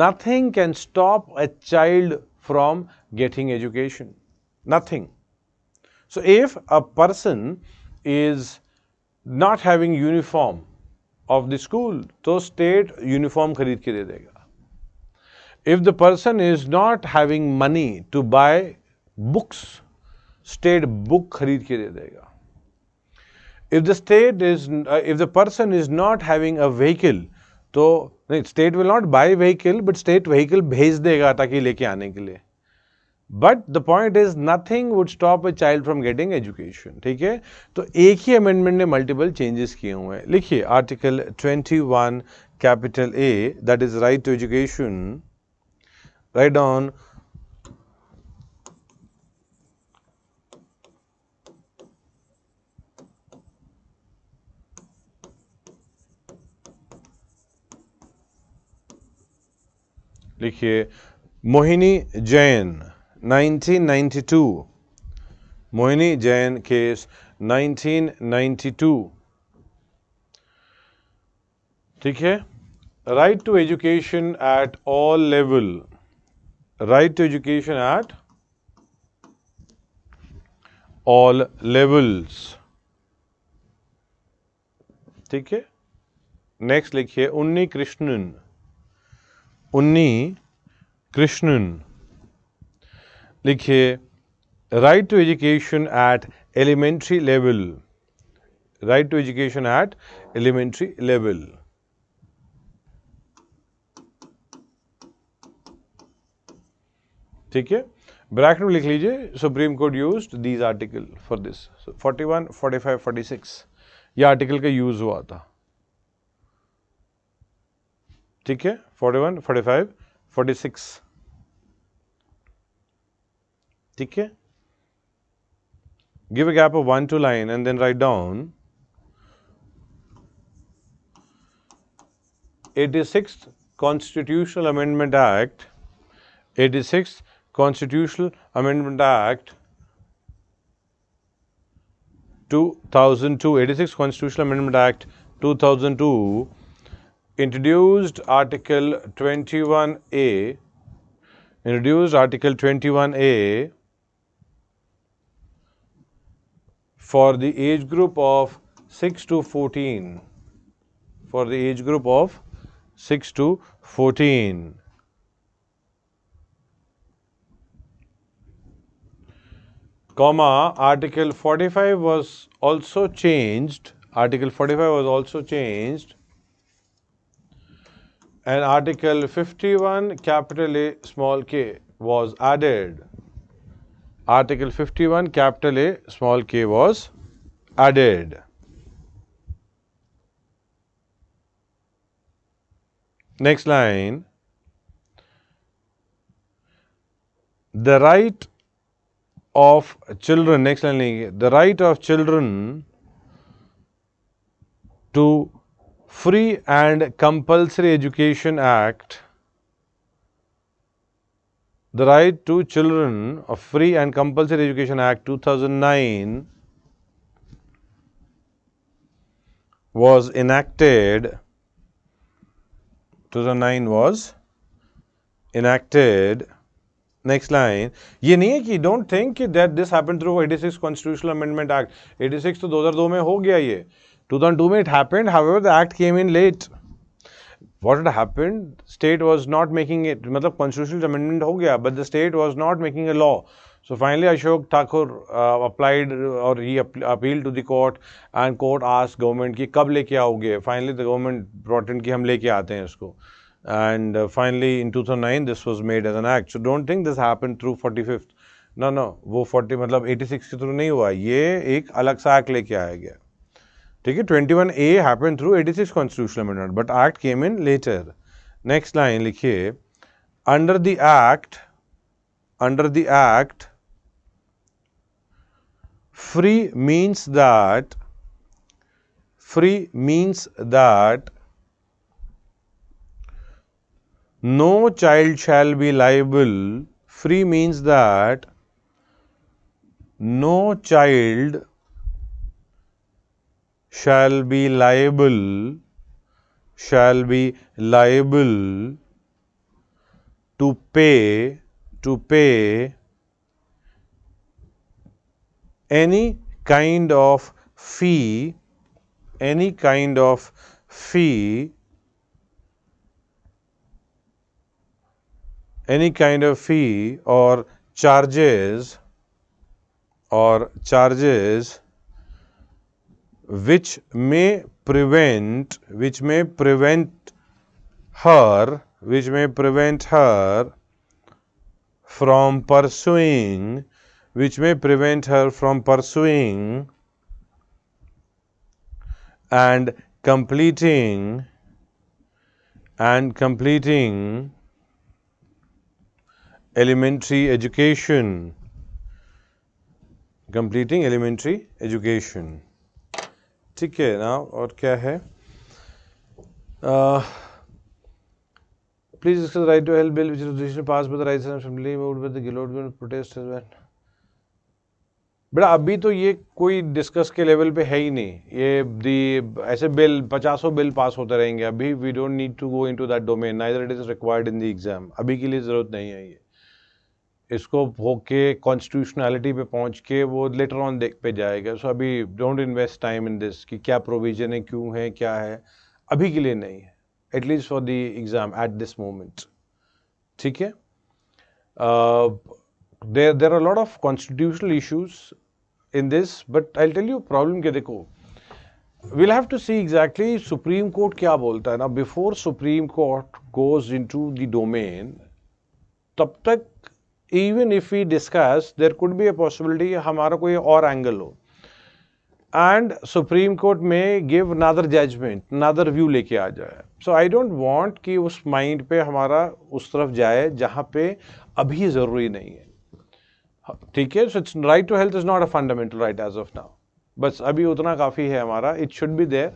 nothing can stop a child from getting education. Nothing. So, if a person is not having uniform of the school, तो state uniform खरीद के दे देगा. If the person is not having money to buy books, state book खरीद के दे देगा. If the person is not having a vehicle, तो नहीं, state will not buy vehicle, but state vehicle भेज देगा ताकि लेके आने के लिए. But the point is nothing would stop a child from getting education. ठीक है? तो एक ही amendment ने multiple changes किए हुए हैं. लिखिए Article 21 capital A, that is right to education. Write down लिखिए मोहिनी जैन 1992. मोहिनी जैन केस 1992. ठीक है? Right to education at all level. Right to education at all levels. ठीक है? नेक्स्ट लिखिए उन्नी कृष्णन. उन्नी कृष्णन. लिखिए right to education at elementary level. Right to education at elementary level. ठीक है? Bracket में लिख लीजिए supreme court used these article for this. 41, 45, 46 ये आर्टिकल का यूज हुआ था. ठीक है? 41, 45, 46. ठीक है? Give a gap of 1 2 line and then write down 86th Constitutional Amendment Act. 86th Constitutional Amendment Act 2002. 86th Constitutional Amendment Act 2002 introduced Article 21A. Introduced Article 21A for the age group of 6 to 14. For the age group of 6 to 14. Comma, Article 45 was also changed. Article 45 was also changed. And Article 51 capital A small k was added. Article 51 capital A small k was added. Next line. The right of children. Next line. The right of children to Free and Compulsory Education Act. The Right to Children of Free and Compulsory Education Act 2009 was enacted. 2009 was enacted. Next line, ये नहीं है कि don't think कि that this happened through 86 constitutional amendment act. 86 तो 2002 में हो गया, ये 2002 में it happened, however the act came in late. What had happened, state was not making it, मतलब constitutional amendment हो गया, but the state was not making a law. So finally Ashok Thakur applied or he appealed to the court, and court asked government कि कब लेके आओगे। Finally the government brought in कि हम लेके आते हैं इसको, and finally in 2009 this was made as an act. So don't think this happened through 45th. No, वो 40 मतलब 86 के थ्रू नहीं हुआ, ये एक अलग सा एक्ट लेके आया गया। ठीक है, 21A happened through 86 constitutional amendment, but act came in later. Next line लिखिए, under the act, free means that no child shall be liable. Free means that no child shall be liable to pay any kind of fee or charges which may prevent her from pursuing and completing elementary education. ठीक है ना, और क्या है, please discuss right to health bill which is pass by the राइट्स assembly moved by the Gehlot going protest as well. बेटा अभी तो ये कोई डिस्कस के लेवल पे है ही नहीं, ये ऐसे बिल 50 बिल पास होते रहेंगे। अभी we don't need to go into that domain, neither it is required in the exam. अभी के लिए जरूरत नहीं है ये, इसको होके कॉन्स्टिट्यूशनैलिटी पे पहुंच के वो लेटर ऑन देख पे जाएगा। सो अभी don't invest time in this कि क्या प्रोविजन है, क्यों है, क्या है, अभी के लिए नहीं है, at least for the exam at this moment. ठीक है, there are lot of constitutional issues in this, but I tell you problem क्या, देखो we'll have to see exactly supreme court क्या बोलता है ना। Before supreme court goes into the domain, तब तक even if we discuss, there could be a possibility हमारा कोई और एंगल हो, and Supreme Court may give another judgment, another view लेके आ जाए। So I don't want कि उस माइंड पे हमारा उस तरफ जाए जहाँ पे अभी ज़रूरी नहीं है। ठीक है, so it's right to health is not a fundamental right as of now, बस अभी उतना काफ़ी है हमारा, it should be there,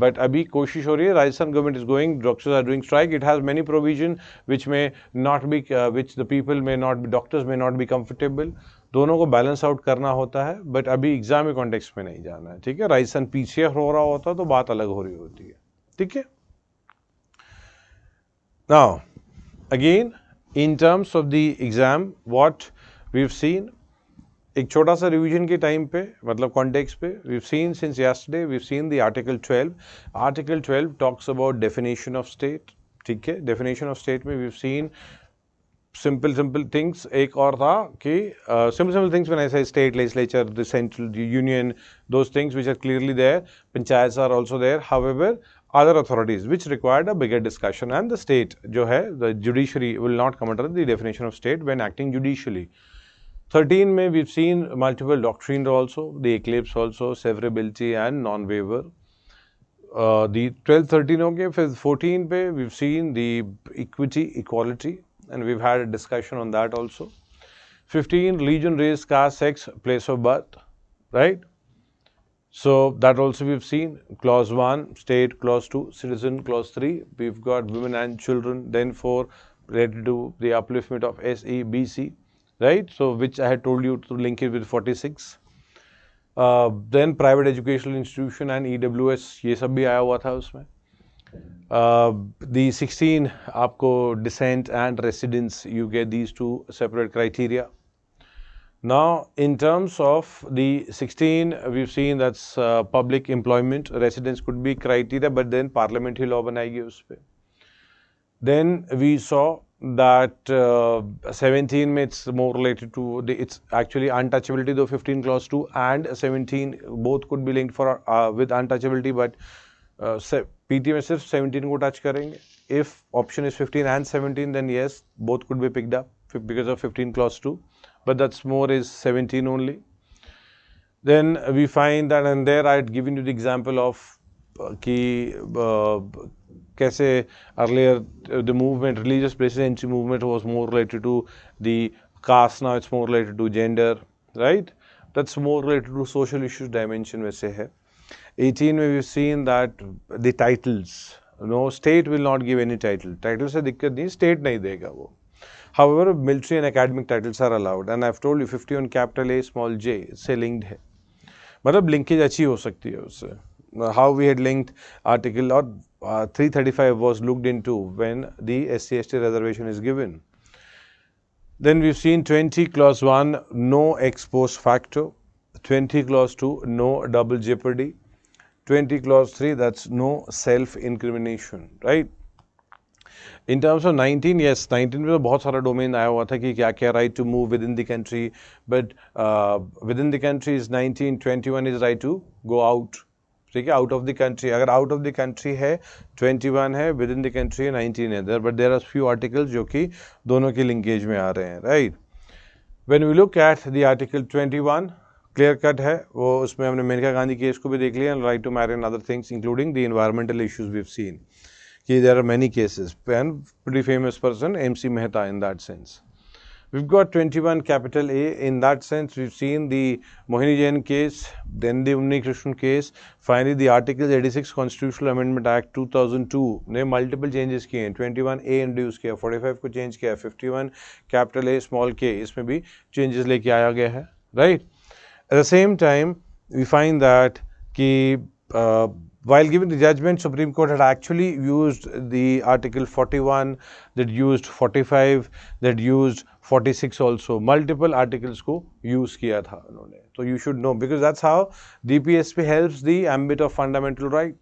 but अभी कोशिश हो रही है, Rajasthan government is going, doctors are doing strike, it has many provision which may not be which the people may not be, doctors may not be comfortable, दोनों को balance out करना होता है, बट अभी एग्जाम के कॉन्टेक्स्ट में नहीं जाना है। ठीक है, राजस्थान पीछे हो रहा होता तो बात अलग हो रही होती है। ठीक है, now again in terms of the exam what we have seen, एक छोटा सा रिवीजन के टाइम पे, मतलब कॉन्टेक्स्ट पे, we have seen since yesterday, we have seen the article 12। Article 12 talks about definition of state. ठीक है, डेफिनेशन ऑफ स्टेट में we have seen simple things. एक और था कि simple things when I say state, legislature, the central union, those things which are clearly there, panchayats are also there, however other authorities which required a bigger discussion, and the state जो है, the judiciary will not come under the definition of state when acting judicially. 13 में we've seen multiple doctrines also, the eclipse also, severability and non-waiver. The 12, 13 हो गए, फिर 14 पे we've seen the equality, and we've had a discussion on that also. 15, religion, race, caste, sex, place of birth, right? So that also we've seen. Clause 1, state. Clause 2, citizen. Clause 3, we've got women and children. Then 4, related to the upliftment of SE, BC, right? So which I had told you to link it with 46. Then private educational institution and EWS, ये सब भी आया हुआ था उसमें. The 16 आपको descent and residence, you get these two separate criteria. Now, in terms of the 16, we've seen that's public employment. Residence could be criteria, but then parliament he law बनाएगी उस पे. Then we saw that 17 it's more related to it's actually untouchability, though 15 clause 2 and 17 both could be linked for with untouchability, but PT में सिर्फ 17 को touch करेंगे. If option is 15 and 17, then yes, both could be picked up because of 15 clause 2, but that's more is 17 only. Then we find that, and there I had given you the example of कैसे earlier the movement, religious presidency movement was more related to the caste, now it's more related to gender, right? That's more related to social issues dimension वैसे है. 18 में we've seen that the titles, no, state will not give any title. Title से दिक्कत नहीं, state नहीं देगा वो. However, military and academic titles are allowed, and I've told you 51 capital A small j से linked है. मतलब linkage अच्छी हो सकती है उससे. How we had linked article or 335 was looked into when the SC/ST reservation is given. Then we've seen 20 clause 1, no ex post facto. 20 clause 2, no double jeopardy. 20 clause 3, that's no self-incrimination, right? In terms of 19, yes, 19 में तो बहुत सारा domain आया हुआ था कि क्या क्या right to move within the country, but within the country is 19, 21 is right to go out. ठीक है, आउट ऑफ द कंट्री, अगर आउट ऑफ द कंट्री है 21 है, विद इन द कंट्री है 19 है there, but there are few articles जो कि दोनों के लिंकेज में आ रहे हैं, right. When we look at the article 21, clear cut है वो, उसमें हमने मेनका गांधी केस को भी देख लिया, right to marry and other things including the environmental issues we have seen कि there are many cases and pretty famous person MC Mehta in that sense. We've got 21 capital A. In that sense, we've seen the Mohini Jain case, then the Unni Krishnan case, finally the Article 86 Constitutional Amendment Act 2002 ने multiple changes किए हैं. 21A introduce किया, 45 को change किया, 51 capital A small k इसमें भी changes लेके आया गया है, right? At the same time, we find that कि while giving the judgment, Supreme Court had actually used the Article 41, that used 45, that used 46 also. Multiple articles को use किया था उन्होंने. So you should know, because that's how DPSP helps the ambit of fundamental right.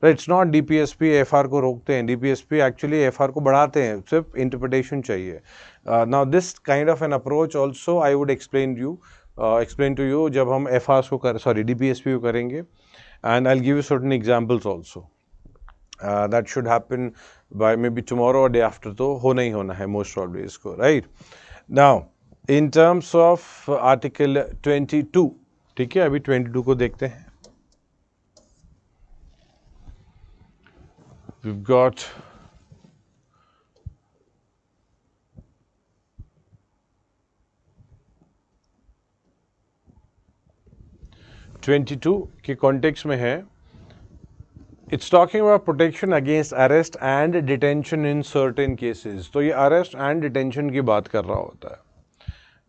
Right? It's not DPSP FR को रोकते हैं. DPSP actually FR को बढ़ाते हैं. सिर्फ interpretation चाहिए. Now this kind of an approach also I would explain to you जब हम FRs को DPSP को करेंगे. And I'll give you certain examples also. That should happen by maybe tomorrow or day after, तो होना ही होना है most probably इसको, right? Now, in terms of Article 22, ठीक है, अभी 22 को देखते हैं. We've got के कॉन्टेक्स्ट में है. It's talking about protection against arrest and detention in certain cases. तो ये arrest and detention की बात कर रहा होता है.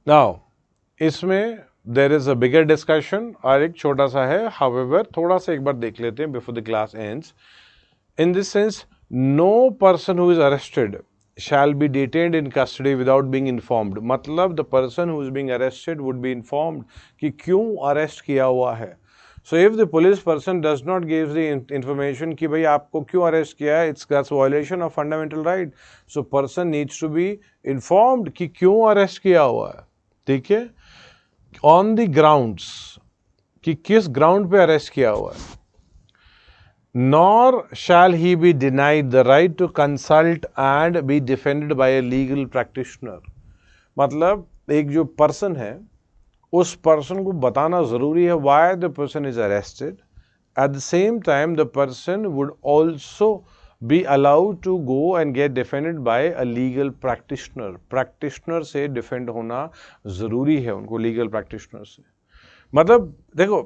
Now, इसमें there is a bigger discussion और एक छोटा सा है. However, थोड़ा सा एक बार देख लेते हैं before the class ends. In this sense, no person who is arrested shall be detained in custody without being informed. मतलब the person who is being arrested would be informed कि क्यों arrest किया हुआ है. So if the police person does not give the information कि भाई आपको क्यों arrest किया है, that's violation of fundamental right. So person needs to be informed कि क्यों arrest किया हुआ है, ठीक है, on the grounds कि किस ground पे arrest किया हुआ है. Nor shall he be denied the right to consult and be defended by a legal practitioner. मतलब एक जो person है उस पर्सन को बताना ज़रूरी है why the person is arrested. At the same time, the person would also be allowed to go and get defended by a legal practitioner. Practitioner से defend होना ज़रूरी है उनको legal practitioner से. मतलब देखो,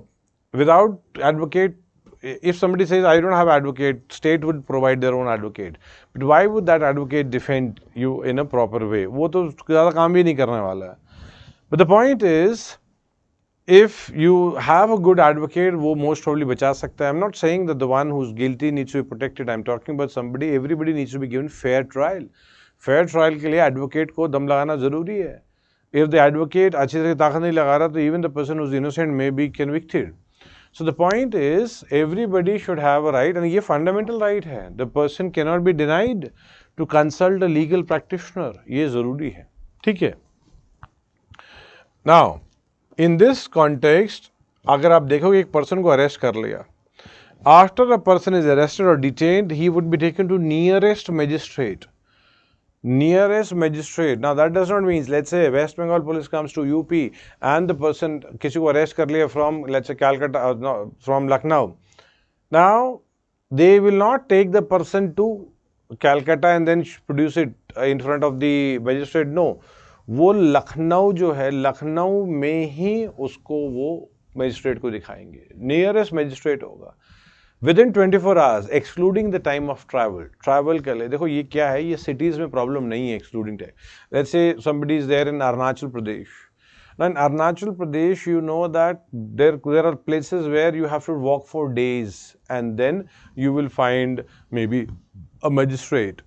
without advocate, if somebody says I don't have advocate, state would provide their own advocate. But why would that advocate defend you in a proper way? वो तो ज़्यादा काम भी नहीं करने वाला है. But the point is, if you have a good advocate, वो most probably बचा सकता है. I'm not saying that the one who's guilty needs to be protected. I'm talking about somebody, everybody needs to be given fair trial. Fair trial के लिए advocate को दम लगाना ज़रूरी है. If the advocate अच्छी तरह ताकत नहीं लगा रहा, तो even the person who's innocent may be convicted. So the point is, everybody should have a right, and ये fundamental right है. The person cannot be denied to consult a legal practitioner. ये ज़रूरी है. ठीक है. Now, in this context, अगर आप देखोगे एक person को arrest कर लिया, after a person is arrested or detained, he would be taken to nearest magistrate. Nearest magistrate. Now that does not mean, let's say West Bengal police comes to UP and the person किसी को arrest कर लिया from, let's say Calcutta, no, from Lucknow. Now they will not take the person to Calcutta and then produce it in front of the magistrate. No. वो लखनऊ जो है, लखनऊ में ही उसको वो मजिस्ट्रेट को दिखाएंगे. नियरेस्ट मजिस्ट्रेट होगा. With in 24 hours, excluding the time of travel कर ले. देखो ये क्या है, ये सिटीज में प्रॉब्लम नहीं है excluding time. Let's say somebody is there in Arunachal Pradesh. Now in Arunachal Pradesh, you know that there are places where you have to walk for days and then you will find maybe a magistrate.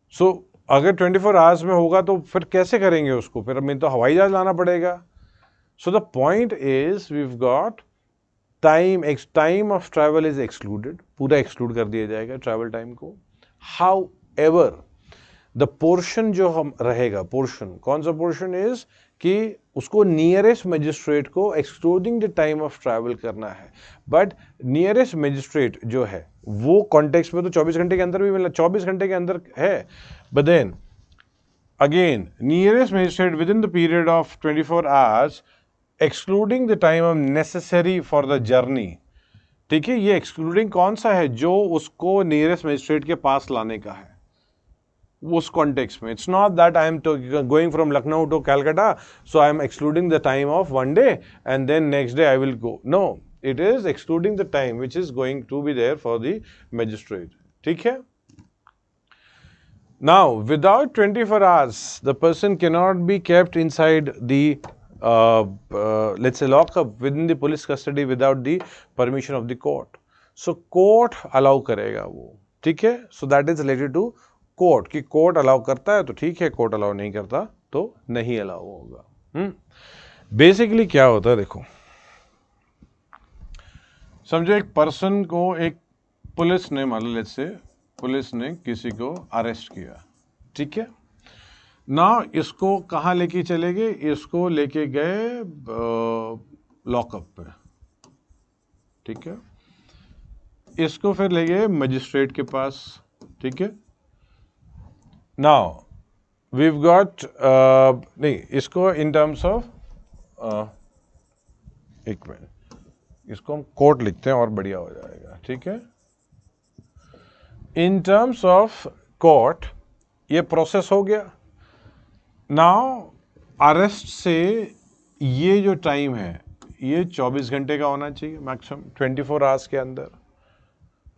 So अगर 24 hours में होगा तो फिर कैसे करेंगे उसको, फिर हमें तो हवाई जहाज लाना पड़ेगा. So the point is we have got time of travel is excluded, पूरा एक्सक्लूड कर दिया जाएगा ट्रैवल टाइम को. हाउ एवर द पोर्शन जो हम रहेगा, पोर्शन कौन सा पोर्शन इज कि उसको नियरेस्ट मजिस्ट्रेट को excluding the time of travel करना है. बट नियरेस्ट मजिस्ट्रेट जो है वो कॉन्टेक्स्ट में तो 24 घंटे के अंदर भी मिला, 24 घंटे के अंदर है. But then, again, nearest magistrate within the period of 24 hours, excluding the time of necessary for the journey. ठीक है, ये excluding कौन सा है, जो उसको nearest magistrate के पास लाने का है, उस context में. It's not that I am going from Lucknow to Calcutta, so I am excluding the time of one day and then next day I will go. No, it is excluding the time which is going to be there for the magistrate. ठीक है. Now, without 24 hours, the person cannot be kept inside the, let's say, lockup within the police custody without the permission of the court. So, court allow करेगा वो, ठीक है. So, that is related to court, कि court allow करता है तो ठीक है, court allow नहीं करता तो नहीं allow होगा. Basically क्या होता है, देखो, समझो एक person को एक पुलिस ने, मान लो लेट्स से पुलिस ने किसी को अरेस्ट किया, ठीक है ना. इसको कहाँ लेके चले गए, इसको लेके गए लॉकअप पे, ठीक है. इसको फिर ले गए मजिस्ट्रेट के पास, ठीक है. नाउ वी गॉट नहीं, इसको इन टर्म्स ऑफ, एक मिनट, इसको हम कोर्ट लिखते हैं और बढ़िया हो जाएगा, ठीक है. इन टर्म्स ऑफ कोर्ट ये प्रोसेस हो गया. नाउ अरेस्ट से ये जो टाइम है ये 24 घंटे का होना चाहिए मैक्सिमम, 24 आवर्स के अंदर,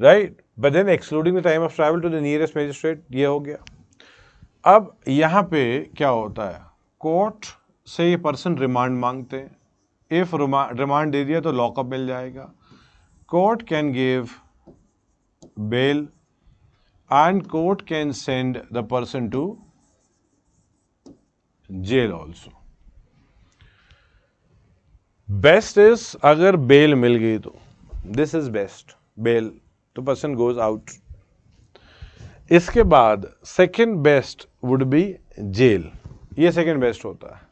right. But then excluding the time of travel to the nearest magistrate, ये हो गया. अब यहाँ पे क्या होता है, कोर्ट से ये पर्सन रिमांड मांगते हैं. इफ रिमांड दे दिया तो लॉकअप मिल जाएगा. Court can give bail and court can send the person to jail also. Best is अगर bail मिल गई तो, this is best, bail, तो person goes out. इसके बाद second best would be jail, ये second best होता है.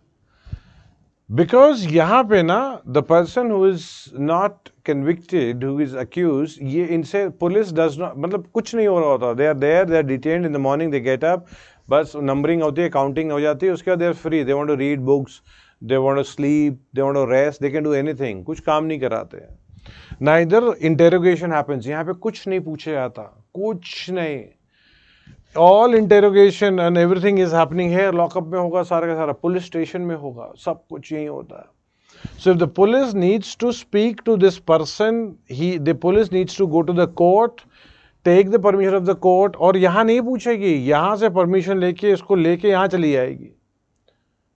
Because यहाँ पे ना the person who is not convicted, who is accused, ये इनसे पुलिस does not, मतलब कुछ नहीं हो रहा होता. They are there, they are detained in the morning, they get up, बस numbering होती है, counting हो जाती है, उसके बाद they are free, they want to read books, they want to sleep, they want to rest, they can do anything, कुछ काम नहीं कराते हैं. Neither interrogation happens, यहाँ पे कुछ नहीं पूछा जाता, कुछ नहीं. All interrogation and everything is happening here. Lockup में होगा सारा का सारा, पुलिस स्टेशन में होगा, सब कुछ यही होता है. So if the police needs to speak to this person, the police needs to go to the court, take the permission of the court, और यहाँ नहीं पूछेगी, यहाँ से permission लेके इसको लेके यहाँ चली जाएगी.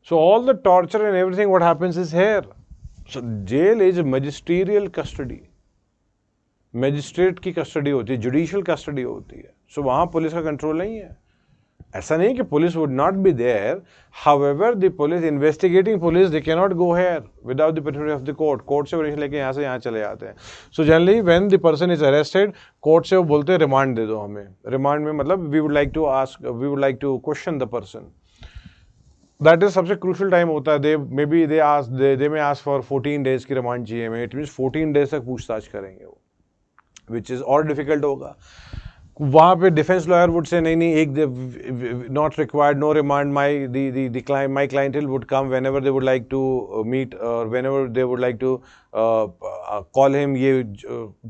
So all the torture and everything what happens is here. So jail is magisterial custody. Magistrate की कस्टडी होती है, जुडिशियल कस्टडी होती है. सो वहाँ पुलिस का कंट्रोल नहीं है. ऐसा नहीं कि police would not be there. However the police, investigating police, they can not go here without the permission of the court. Court से परमिशन लेके यहाँ से यहाँ चले जाते हैं. So generally when the person is arrested, court से वो बोलते हैं रिमांड दे दो हमें. रिमांड में मतलब we would like to question the person. That is सबसे क्रूशल टाइम होता है. They may ask for 14 days की रिमांड चाहिए हमें. इट मीन्स 14 days तक पूछताछ करेंगे वो, विच इज और डिफिकल्ट होगा. वहाँ पे डिफेंस लॉयर वुड से नहीं, एक not required, no remand, my clientele would come whenever they would like to meet और whenever they would like to call him. ये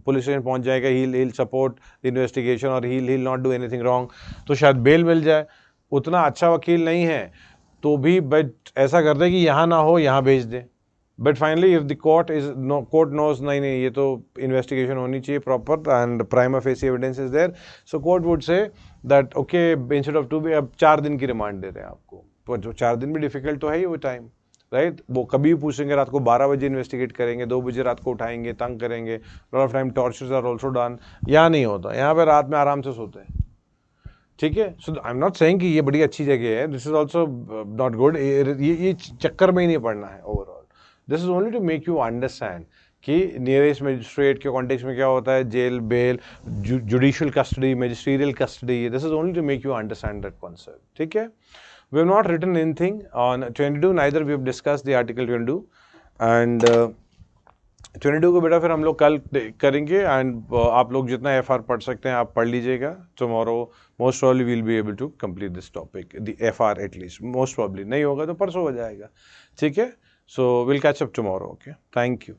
पुलिस स्टेशन पहुँच जाएगा, he'll सपोर्ट द इन्वेस्टिगेशन और he'll not do anything wrong. तो शायद bell मिल जाए. उतना अच्छा वकील नहीं है तो भी बट ऐसा कर दे कि यहाँ ना हो, यहाँ भेज दे. But finally if the court knows नहीं ये तो इन्वेस्टिगेशन होनी चाहिए proper and prima facie evidence is there, so court would say that okay instead of 2 days अब 4 दिन की रिमांड दे रहे हैं आपको. पर जो 4 दिन भी डिफिकल्ट तो है ही वो टाइम, राइट. वो कभी भी पूछेंगे, रात को 12 बजे इन्वेस्टिगेट करेंगे, 2 बजे रात को उठाएंगे, तंग करेंगे. Lot of time tortures are also done. यहाँ नहीं होता, यहाँ पे रात में आराम से सोते हैं. ठीक है. So I am not saying कि ये बड़ी अच्छी जगह है. This is also not good. ये चक्कर में ही नहीं पड़ना है overall. This is only to make you understand कि नियरेस्ट मजिस्ट्रेट के कॉन्टेक्स्ट में क्या होता है, jail, bail, judicial custody, magisterial custody. This is only to make you understand that concept. ठीक है. We have not written anything on 22, neither we have discussed the article 22 and 22 को बेटा फिर हम लोग कल करेंगे. एंड आप लोग जितना एफआर पढ़ सकते हैं आप पढ़ लीजिएगा. Tomorrow most probably we'll be able to complete this topic, the FR at least. Most probably नहीं होगा तो परसों हो जाएगा. ठीक है. So will catch up tomorrow. Okay, thank you.